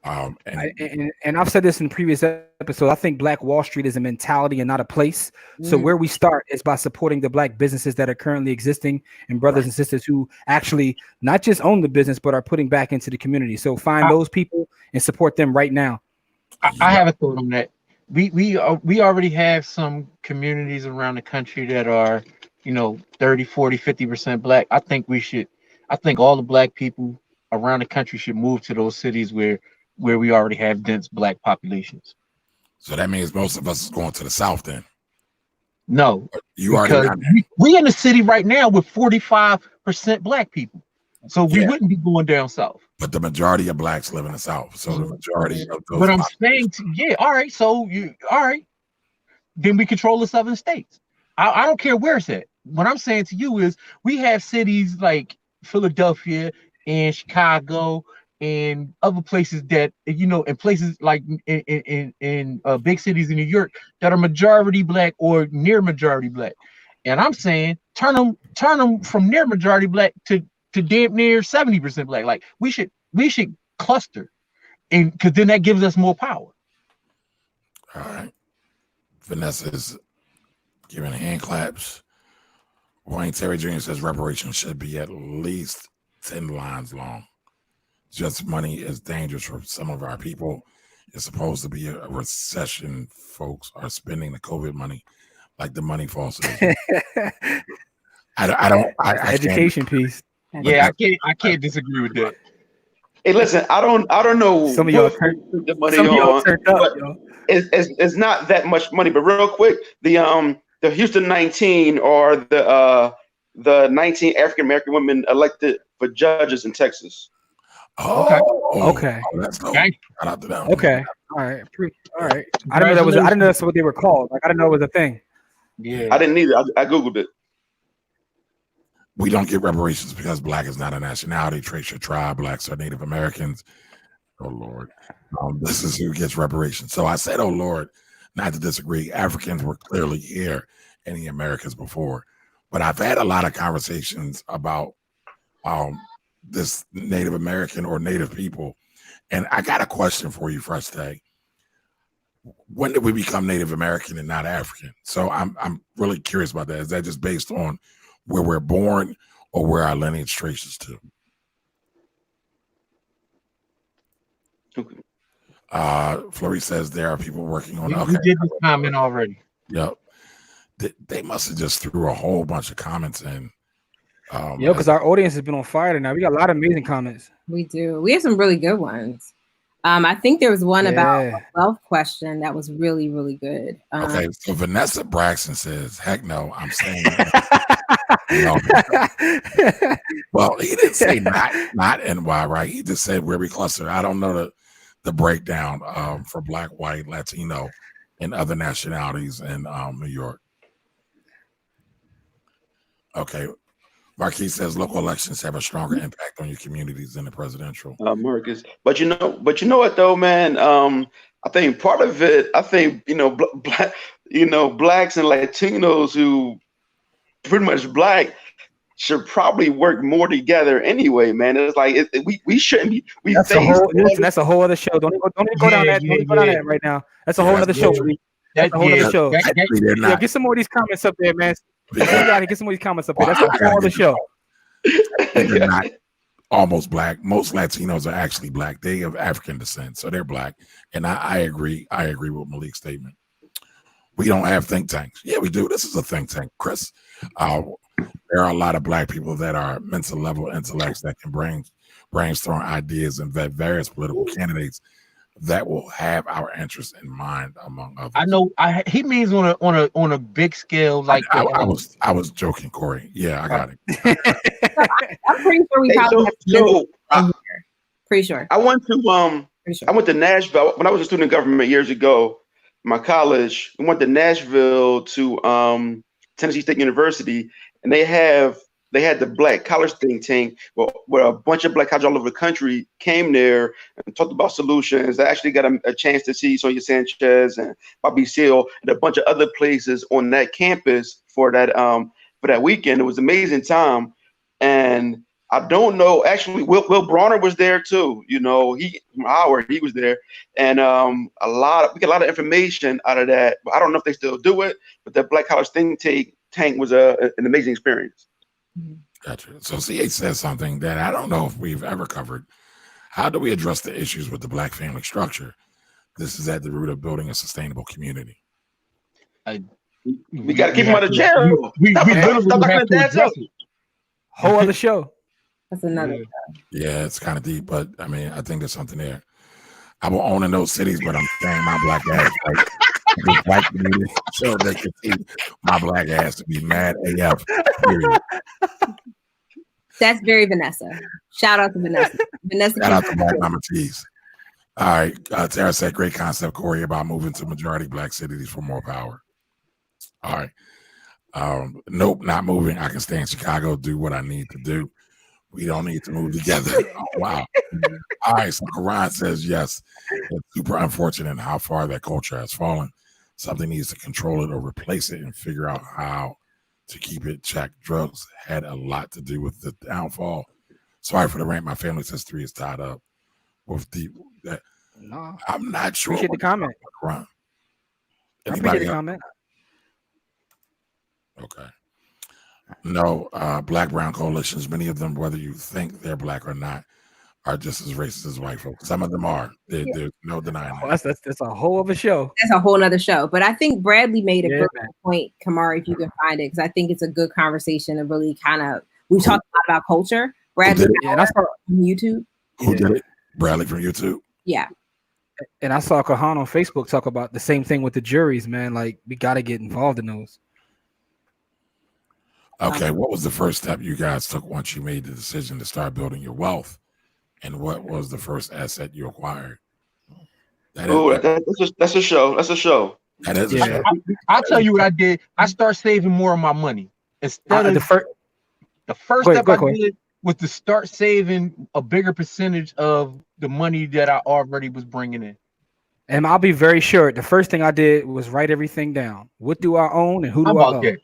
Speaker 2: And I've said this in previous episodes. I think Black Wall Street is a mentality and not a place. So where we start is by supporting the Black businesses that are currently existing and brothers and sisters who actually not just own the business but are putting back into the community. So find those people and support them right now.
Speaker 4: I have a thought on that. We already have some communities around the country that are, 30, 40, 50% Black. I think all the Black people around the country should move to those cities where we already have dense Black populations.
Speaker 1: So that means most of us is going to the South then?
Speaker 4: No.
Speaker 1: You already got
Speaker 4: we in the city right now with 45% Black people. So we wouldn't be going down South.
Speaker 1: But the majority of Blacks live in the South. So the majority of those.
Speaker 4: But I'm saying, all right. So then we control the southern states. I don't care where it's at. What I'm saying to you is we have cities like Philadelphia and Chicago and other places that, and places like in big cities in New York that are majority Black or near majority Black. And I'm saying turn them from near majority Black to damn near 70% Black. Like we should cluster, and because then that gives us more power.
Speaker 1: All right. Vanessa's giving hand claps. Wayne Terry Jr. says reparations should be at least 10 lines long. Just money is dangerous for some of our people. It's supposed to be a recession. Folks are spending the COVID money like the money falls to them. I
Speaker 2: education piece.
Speaker 4: Yeah, I can't disagree with that.
Speaker 3: Hey, listen, I don't know.
Speaker 2: Some of y'all
Speaker 3: turned the money on, but it's not that much money. But real quick, the Houston 19 are the 19 African American women elected for judges in Texas.
Speaker 2: Okay.
Speaker 1: Oh, that's dope.
Speaker 4: Okay.
Speaker 1: Shout out to them.
Speaker 2: Okay. All right. I didn't know that's what they were called. Like I didn't know it was a thing.
Speaker 4: Yeah.
Speaker 3: I didn't either. I Googled it.
Speaker 1: We don't get reparations because Black is not a nationality. Trace your tribe. Blacks are Native Americans. Oh, Lord. This is who gets reparations. So I said, oh, Lord, not to disagree. Africans were clearly here in the Americas before. But I've had a lot of conversations about this Native American or Native people. And I got a question for you, Fresh Day. When did we become Native American and not African? So I'm really curious about that. Is that just based on where we're born or where our lineage traces to?
Speaker 3: Okay.
Speaker 1: Fleury says there are people working on.
Speaker 4: We did this comment already.
Speaker 1: Yep. They must have just threw a whole bunch of comments in.
Speaker 2: Because our audience has been on fire tonight. We got a lot of amazing comments.
Speaker 5: We do. We have some really good ones. I think there was one about a wealth question that was really, really good.
Speaker 1: Okay, so Vanessa Braxton says, heck no, I'm saying no. Well, he didn't say not NY, right? He just said where we cluster. I don't know the breakdown for Black, white, Latino, and other nationalities in New York. Okay. Marquis says local elections have a stronger impact on your communities than the presidential.
Speaker 3: Marcus, but you know what though, man. I think part of it. I think blacks and Latinos who pretty much Black should probably work more together anyway, man. It's like we shouldn't be.
Speaker 2: That's a whole other show. Don't even go down that. Don't even go down that right now. That's a whole other show. That's a whole other show. Get some more of these comments up there, man. Get some of these comments up there. That's a whole other show.
Speaker 1: They're not almost Black. Most Latinos are actually Black. They have African descent, so they're Black. And I agree. I agree with Malik's statement. We don't have think tanks. Yeah, we do. This is a think tank, Chris. There are a lot of Black people that are mental level intellects that can brainstorm ideas and vet various political candidates that will have our interests in mind, among others.
Speaker 4: I know. He means on a big scale. Like
Speaker 1: I was joking, Corey. Yeah, I got
Speaker 5: it. I'm pretty sure we probably pretty sure.
Speaker 3: I went to Nashville when I was a student in government years ago. My college. We went to Nashville to Tennessee State University, and they had the Black College think tank where a bunch of Black colleges all over the country came there and talked about solutions. I actually got a chance to see Sonia Sanchez and Bobby Seale and a bunch of other places on that campus for that weekend. It was an amazing time. And I don't know. Actually, Will Bronner was there too. You know, he from Howard, he was there, and we get a lot of information out of that. But I don't know if they still do it. But that Black College think tank was an amazing experience.
Speaker 1: Gotcha. So CH says something that I don't know if we've ever covered. How do we address the issues with the Black family structure? This is at the root of building a sustainable community.
Speaker 3: We got to keep him out of jail.
Speaker 4: We literally have to address it.
Speaker 2: Whole other show.
Speaker 5: That's another.
Speaker 1: Yeah, it's kind of deep, but I mean, I think there's something there. I will own in those cities, but I'm saying my black ass like the black community, so they can see my black ass to be mad AF. Period.
Speaker 5: That's very Vanessa. Shout out to Vanessa.
Speaker 1: Shout out to Black Mama T's. All right, Tara said, great concept, Corey, about moving to majority black cities for more power. All right. Nope, not moving. I can stay in Chicago, do what I need to do. We don't need to move together. Oh, wow. All right, so Karan says, yes, it's super unfortunate how far that culture has fallen. Something needs to control it or replace it and figure out how to keep it checked. Drugs had a lot to do with the downfall. Sorry for the rant. My family's history is tied up with that.
Speaker 2: No,
Speaker 1: I'm not sure.
Speaker 2: appreciate the comment.
Speaker 1: Karan.
Speaker 2: I appreciate the comment.
Speaker 1: Okay. No, black brown coalitions, many of them, whether you think they're black or not, are just as racist as white folks. Some of them are. There's no denying that.
Speaker 2: That's a whole other show.
Speaker 5: That's a whole nother show. But I think Bradley made a good point, Camari, if you can find it, because I think it's a good conversation to really kind of, we talked a lot about culture. Bradley
Speaker 2: that's
Speaker 5: from YouTube.
Speaker 1: Who did it? Bradley from YouTube?
Speaker 5: Yeah.
Speaker 2: And I saw Kahan on Facebook talk about the same thing with the juries, man. Like, we got to get involved in those.
Speaker 1: Okay, what was the first step you guys took once you made the decision to start building your wealth? And what was the first asset you acquired?
Speaker 3: That's a show. That's a show.
Speaker 1: That is a show.
Speaker 4: I'll tell you what I did. I started saving more of my money. Instead of the first step I did was to start saving a bigger percentage of the money that I already was bringing in.
Speaker 2: And I'll be very short. The first thing I did was write everything down. What do I own and who do I owe?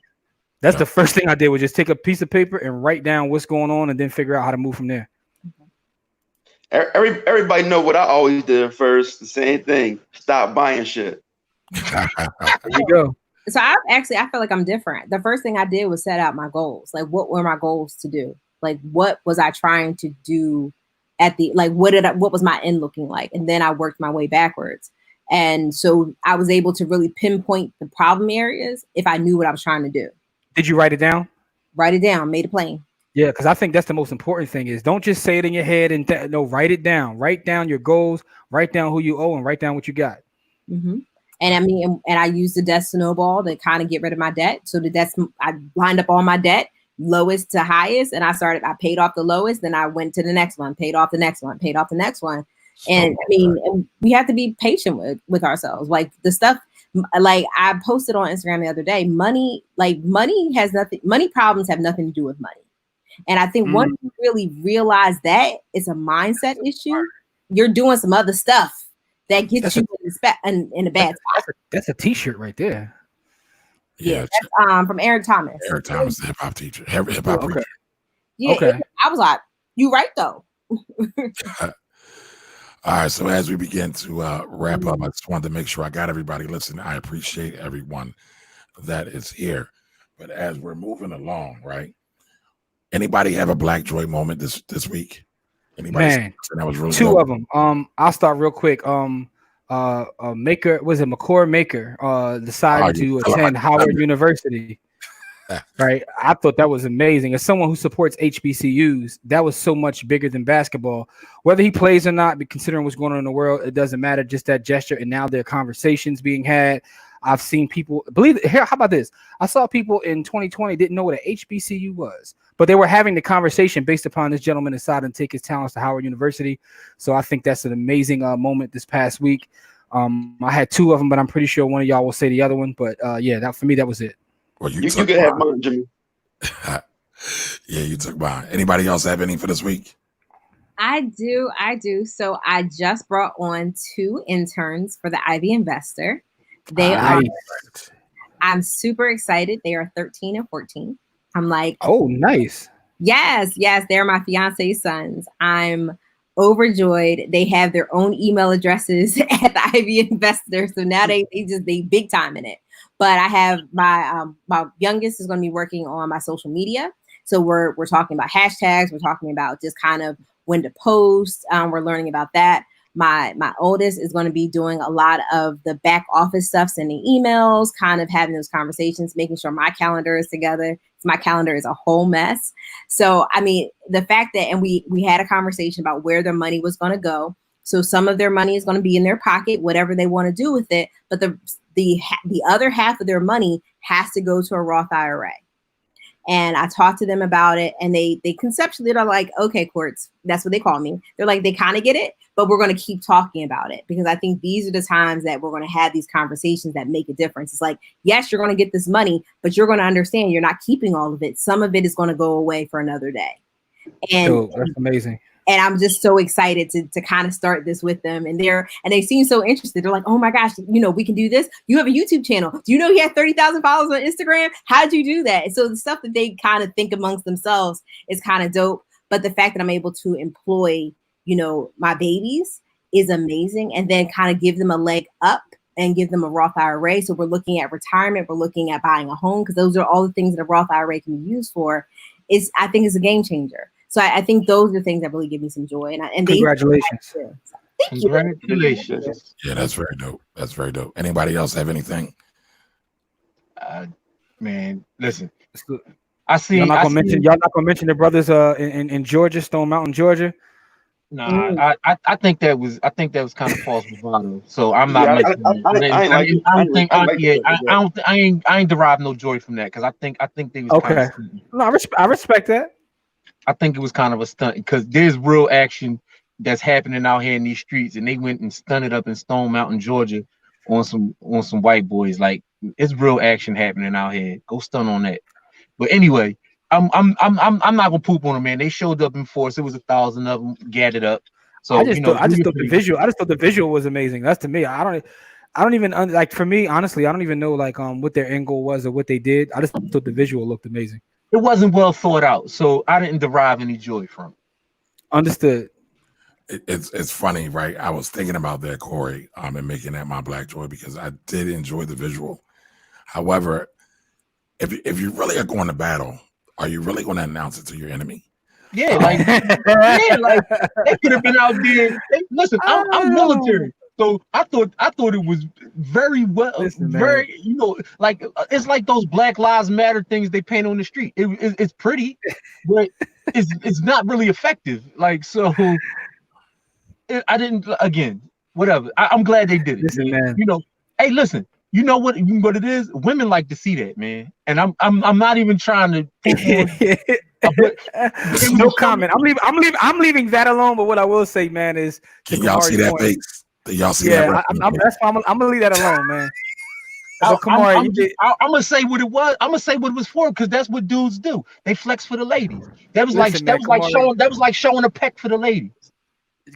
Speaker 2: That's the first thing I did, was just take a piece of paper and write down what's going on and then figure out how to move from there.
Speaker 3: Everybody know what I always did first. The same thing. Stop buying shit.
Speaker 2: There you go.
Speaker 5: So I feel like I'm different. The first thing I did was set out my goals. Like, what were my goals to do? Like, what was I trying to do what was my end looking like? And then I worked my way backwards. And so I was able to really pinpoint the problem areas if I knew what I was trying to do.
Speaker 2: Did you write it down?
Speaker 5: Write it down, made it plain.
Speaker 2: Yeah, because I think that's the most important thing is don't just say it in your head and write it down. Write down your goals, write down who you owe, and write down what you got.
Speaker 5: Mm-hmm. And I mean, and I used the debt snowball to kind of get rid of my debt. So I lined up all my debt, lowest to highest, and I paid off the lowest, then I went to the next one, paid off the next one, paid off the next one. And I mean, we have to be patient with ourselves. Like the stuff, like I posted on Instagram the other day, money problems have nothing to do with money. And I think once you really realize that it's a mindset issue, you're doing some other stuff that gets you in a bad spot.
Speaker 2: That's a t-shirt right there.
Speaker 1: Yeah,
Speaker 5: that's from Eric Thomas.
Speaker 1: Eric Thomas, the hip-hop teacher, hip-hop preacher.
Speaker 5: Yeah, okay. I was like, you right though.
Speaker 1: All right, so as we begin to wrap up, I just wanted to make sure I got everybody listening. I appreciate everyone that is here. But as we're moving along, right? Anybody have a Black Joy moment this week? Anybody?
Speaker 2: Man,
Speaker 1: that was really
Speaker 2: two
Speaker 1: dope?
Speaker 2: of them. I'll start real quick. Maker, was it McCord Maker? Decided to attend Howard University. Right, I thought that was amazing. As someone who supports HBCUs, that was so much bigger than basketball. Whether he plays or not, but considering what's going on in the world, it doesn't matter. Just that gesture, and now there are conversations being had. I've seen people how about this? I saw people in 2020 didn't know what an HBCU was, but they were having the conversation based upon this gentleman deciding to take his talents to Howard University. So I think that's an amazing moment this past week. I had two of them, but I'm pretty sure one of y'all will say the other one. But yeah, for me, that was it.
Speaker 1: Well,
Speaker 3: you can have mine, Jimmy.
Speaker 1: Yeah, you took mine. Anybody else have any for this week?
Speaker 5: I do. So I just brought on 2 interns for the Ivy Investor. I'm super excited. They are 13 and 14. I'm like,
Speaker 2: oh, nice.
Speaker 5: Yes, they're my fiance's sons. I'm overjoyed. They have their own email addresses at the Ivy Investor, so now they big time in it. But I have my youngest is going to be working on my social media, so we're talking about hashtags. We're talking about just kind of when to post. We're learning about that. My oldest is going to be doing a lot of the back office stuff, sending emails, kind of having those conversations, making sure my calendar is together. My calendar is a whole mess. So, I mean, the fact that, and we had a conversation about where their money was going to go. So some of their money is going to be in their pocket, whatever they want to do with it. But the other half of their money has to go to a Roth IRA. And I talked to them about it, and they conceptually are like, okay, Courts, that's what they call me. They're like, they kind of get it, but we're going to keep talking about it, because I think these are the times that we're going to have these conversations that make a difference. It's like, yes, you're going to get this money, but you're going to understand you're not keeping all of it. Some of it is going to go away for another day. And
Speaker 2: that's amazing.
Speaker 5: And I'm just so excited to kind of start this with them. And they seem so interested. They're like, oh my gosh, we can do this. You have a YouTube channel. Do you know you have 30,000 followers on Instagram? How'd you do that? And so the stuff that they kind of think amongst themselves is kind of dope. But the fact that I'm able to employ, my babies is amazing. And then kind of give them a leg up and give them a Roth IRA. So we're looking at retirement. We're looking at buying a home, because those are all the things that a Roth IRA can be used for. I think is a game changer. So I think those are things that really give me some joy. And
Speaker 2: congratulations.
Speaker 4: Congratulations.
Speaker 1: Yeah, that's very dope. That's very dope. Anybody else have anything?
Speaker 4: Man, listen.
Speaker 2: Y'all not gonna mention the brothers in Georgia, Stone Mountain, Georgia.
Speaker 4: Nah, I think that was kind of false bravado. So I'm not. I ain't derived no joy from that, because I think they was
Speaker 2: okay. No, I respect that.
Speaker 4: I think it was kind of a stunt, because there's real action that's happening out here in these streets, and they went and stunted up in Stone Mountain, Georgia, on some white boys. Like, it's real action happening out here. Go stun on that. But anyway, I'm not gonna poop on them, man. They showed up in force. It was 1,000 of them gathered up. So I just thought
Speaker 2: the visual was amazing. That's to me. I don't even like, for me, honestly, I don't even know like what their end goal was or what they did. I just thought the visual looked amazing.
Speaker 4: It wasn't well thought out, so I didn't derive any joy from it.
Speaker 2: Understood.
Speaker 1: It's funny, right? I was thinking about that, Corey, and making that my black joy, because I did enjoy the visual. However, if you really are going to battle, are you really going to announce it to your enemy?
Speaker 4: Yeah, like they could have been out there. Listen, I'm military. So I thought it was very well, very, like, it's like those Black Lives Matter things they paint on the street. It's pretty, but it's not really effective. Like, so I didn't, again, whatever. I'm glad they did it.
Speaker 2: Listen, man.
Speaker 4: Hey, listen, you know what it is? Women like to see that, man. And I'm not even trying to.
Speaker 2: No comment. I'm leaving that alone. But what I will say, man, is,
Speaker 1: can y'all see that face? Y'all see that?
Speaker 2: That's why I'm gonna leave that alone, man.
Speaker 4: I'm gonna say what it was. I'm gonna say what it was for, because that's what dudes do. They flex for the ladies. That was like showing a peck for the ladies.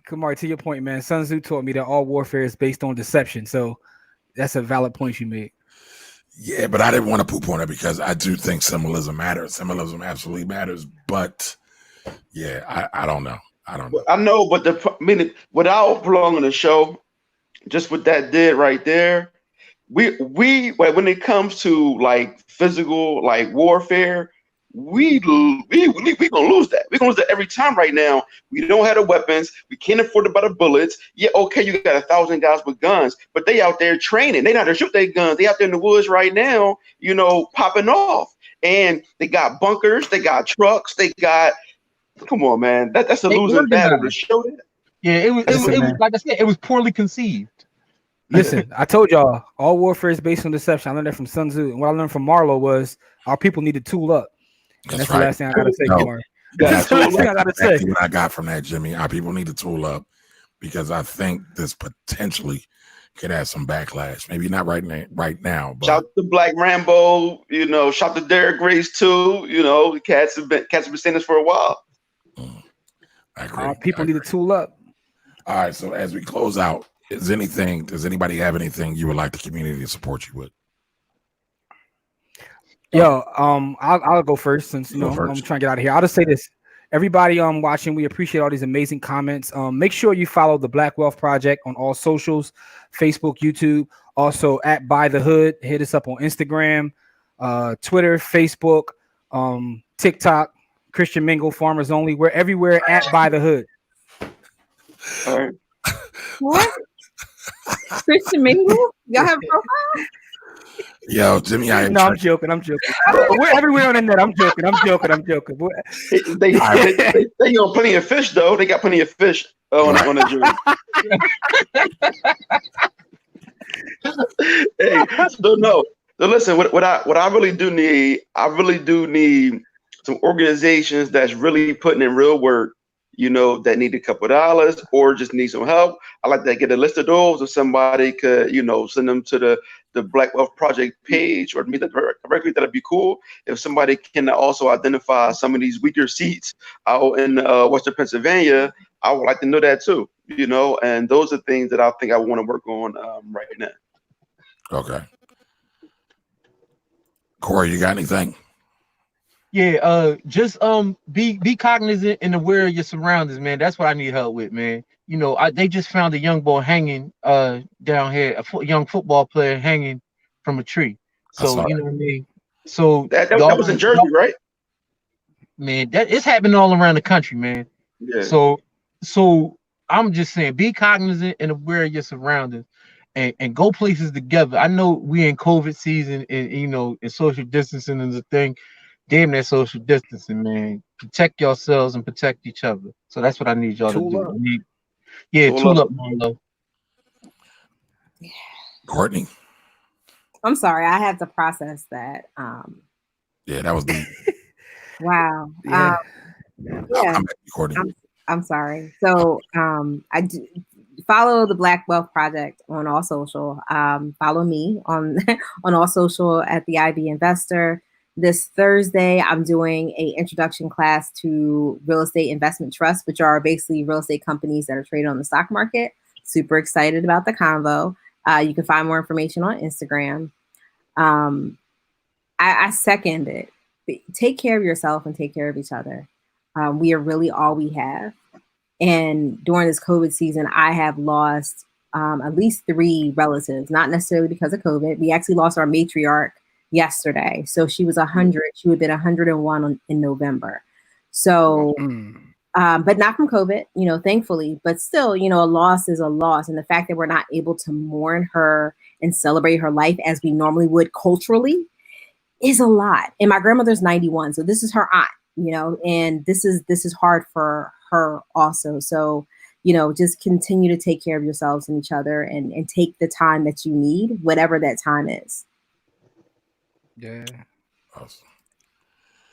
Speaker 2: Camari, to your point, man, Sun Tzu taught me that all warfare is based on deception. So that's a valid point you made.
Speaker 1: Yeah, but I didn't want to poop on it, because I do think symbolism matters. Symbolism absolutely matters. But yeah, I don't know.
Speaker 3: I know, but without prolonging the show, just what that did right there, we when it comes to like physical like warfare, we gonna lose that. We're gonna lose that every time right now. We don't have the weapons. We can't afford to buy the bullets. Yeah, okay, you got 1,000 guys with guns, but they out there training. They know how to shoot their guns. They out there in the woods right now, popping off. And they got bunkers. They got trucks. They got. Come on, man. That's a losing battle to show that.
Speaker 4: Yeah, it was like I said, it was poorly conceived.
Speaker 2: Listen, I told y'all, all warfare is based on deception. I learned that from Sun Tzu. And what I learned from Marlo was our people need to tool up. That's right. The last thing I gotta say, Marlo.
Speaker 1: That's the last thing I gotta say. What I got from that, Jimmy. Our people need to tool up, because I think this potentially could have some backlash. Maybe not right now. But
Speaker 3: shout to Black Rambo, shout to Derek Grace too. The cats have been saying this for a while.
Speaker 1: I agree.
Speaker 2: Our people need to tool up.
Speaker 1: All right, so as we close out, does anybody have anything you would like the community to support you with?
Speaker 2: Yo, I'll go first since I'm trying to get out of here. I'll just say this. Everybody watching, we appreciate all these amazing comments. Make sure you follow the Black Wealth Project on all socials, Facebook, YouTube, also at By the Hood. Hit us up on Instagram, Twitter, Facebook, TikTok, Christian Mingle, Farmers Only. We're everywhere at By the Hood.
Speaker 3: All right.
Speaker 5: What? Christian Mingle? Y'all have a profile?
Speaker 1: Yo, Jimmy,
Speaker 2: I'm joking. We're everywhere on the net. I'm joking.
Speaker 3: They got plenty of fish though. They got plenty of fish on the jury. Hey, so no. So listen, what I really do need, some organizations that's really putting in real work. That need a couple of dollars or just need some help. I like to get a list of those, or somebody could, send them to the Black Wealth Project page or meet directly. That'd be cool. If somebody can also identify some of these weaker seats out in Western Pennsylvania, I would like to know that too. And those are things that I think I want to work on right now.
Speaker 1: Okay. Corey, you got anything?
Speaker 4: Yeah, just be cognizant and aware of your surroundings, man. That's what I need help with, man. They just found a young boy hanging down here, a young football player hanging from a tree. So you know what I mean. So
Speaker 3: that was in Jersey, right?
Speaker 4: Man, that it's happening all around the country, man.
Speaker 3: Yeah.
Speaker 4: So I'm just saying, be cognizant and aware of your surroundings, and go places together. I know we in COVID season, and and social distancing is a thing. Damn that social distancing, man. Protect yourselves and protect each other. So that's what I need y'all to do. Tool up, Marlo.
Speaker 1: Courtney.
Speaker 5: I'm sorry, I have to process that.
Speaker 1: Yeah, that was deep.
Speaker 5: Wow.
Speaker 2: Yeah.
Speaker 5: I'm sorry. So I do follow the Black Wealth Project on all social. Follow me on all social at the IB Investor. This Thursday, I'm doing an introduction class to real estate investment trusts, which are basically real estate companies that are traded on the stock market. Super excited about the convo. You can find more information on Instagram. I second it. Take care of yourself and take care of each other. We are really all we have. And during this COVID season, I have lost at least 3 relatives, not necessarily because of COVID. We actually lost our matriarch yesterday. So she was 100. She would have been 101 in November. So, but not from COVID, thankfully, but still, a loss is a loss. And the fact that we're not able to mourn her and celebrate her life as we normally would culturally is a lot. And my grandmother's 91. So this is her aunt, and this is hard for her also. So, just continue to take care of yourselves and each other and take the time that you need, whatever that time is.
Speaker 2: Yeah.
Speaker 1: Awesome.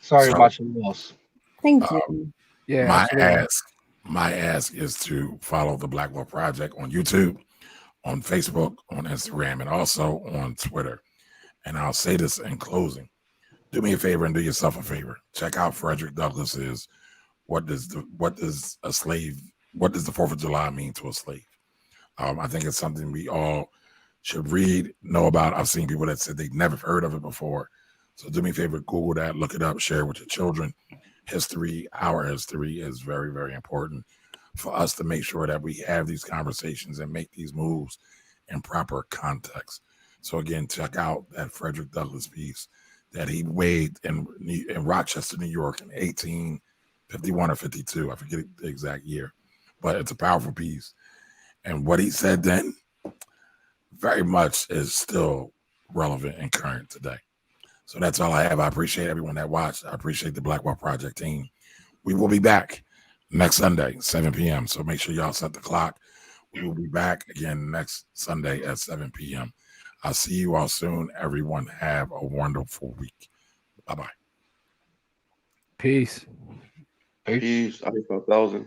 Speaker 4: Sorry about your loss.
Speaker 5: Thank you.
Speaker 2: Yeah.
Speaker 1: My ask is to follow the Black Wealth Project on YouTube, on Facebook, on Instagram, and also on Twitter. And I'll say this in closing. Do me a favor and do yourself a favor. Check out Frederick Douglass's what does the 4th of July mean to a slave? I think it's something we all should read, know about. I've seen people that said they've never heard of it before. So do me a favor, Google that, look it up, share it with your children. Our history is very, very important for us to make sure that we have these conversations and make these moves in proper context. So again, check out that Frederick Douglass piece that he weighed in Rochester, New York in 1851 or 52. I forget the exact year, but it's a powerful piece. And what he said then very much is still relevant and current today. So that's all I have. I appreciate everyone that watched. I appreciate the Black Wealth Project team. We will be back next Sunday, 7 p.m. So make sure y'all set the clock. We will be back again next Sunday at 7 p.m. I'll see you all soon. Everyone have a wonderful week. Bye-bye.
Speaker 2: Peace.
Speaker 3: Peace. I 5,000.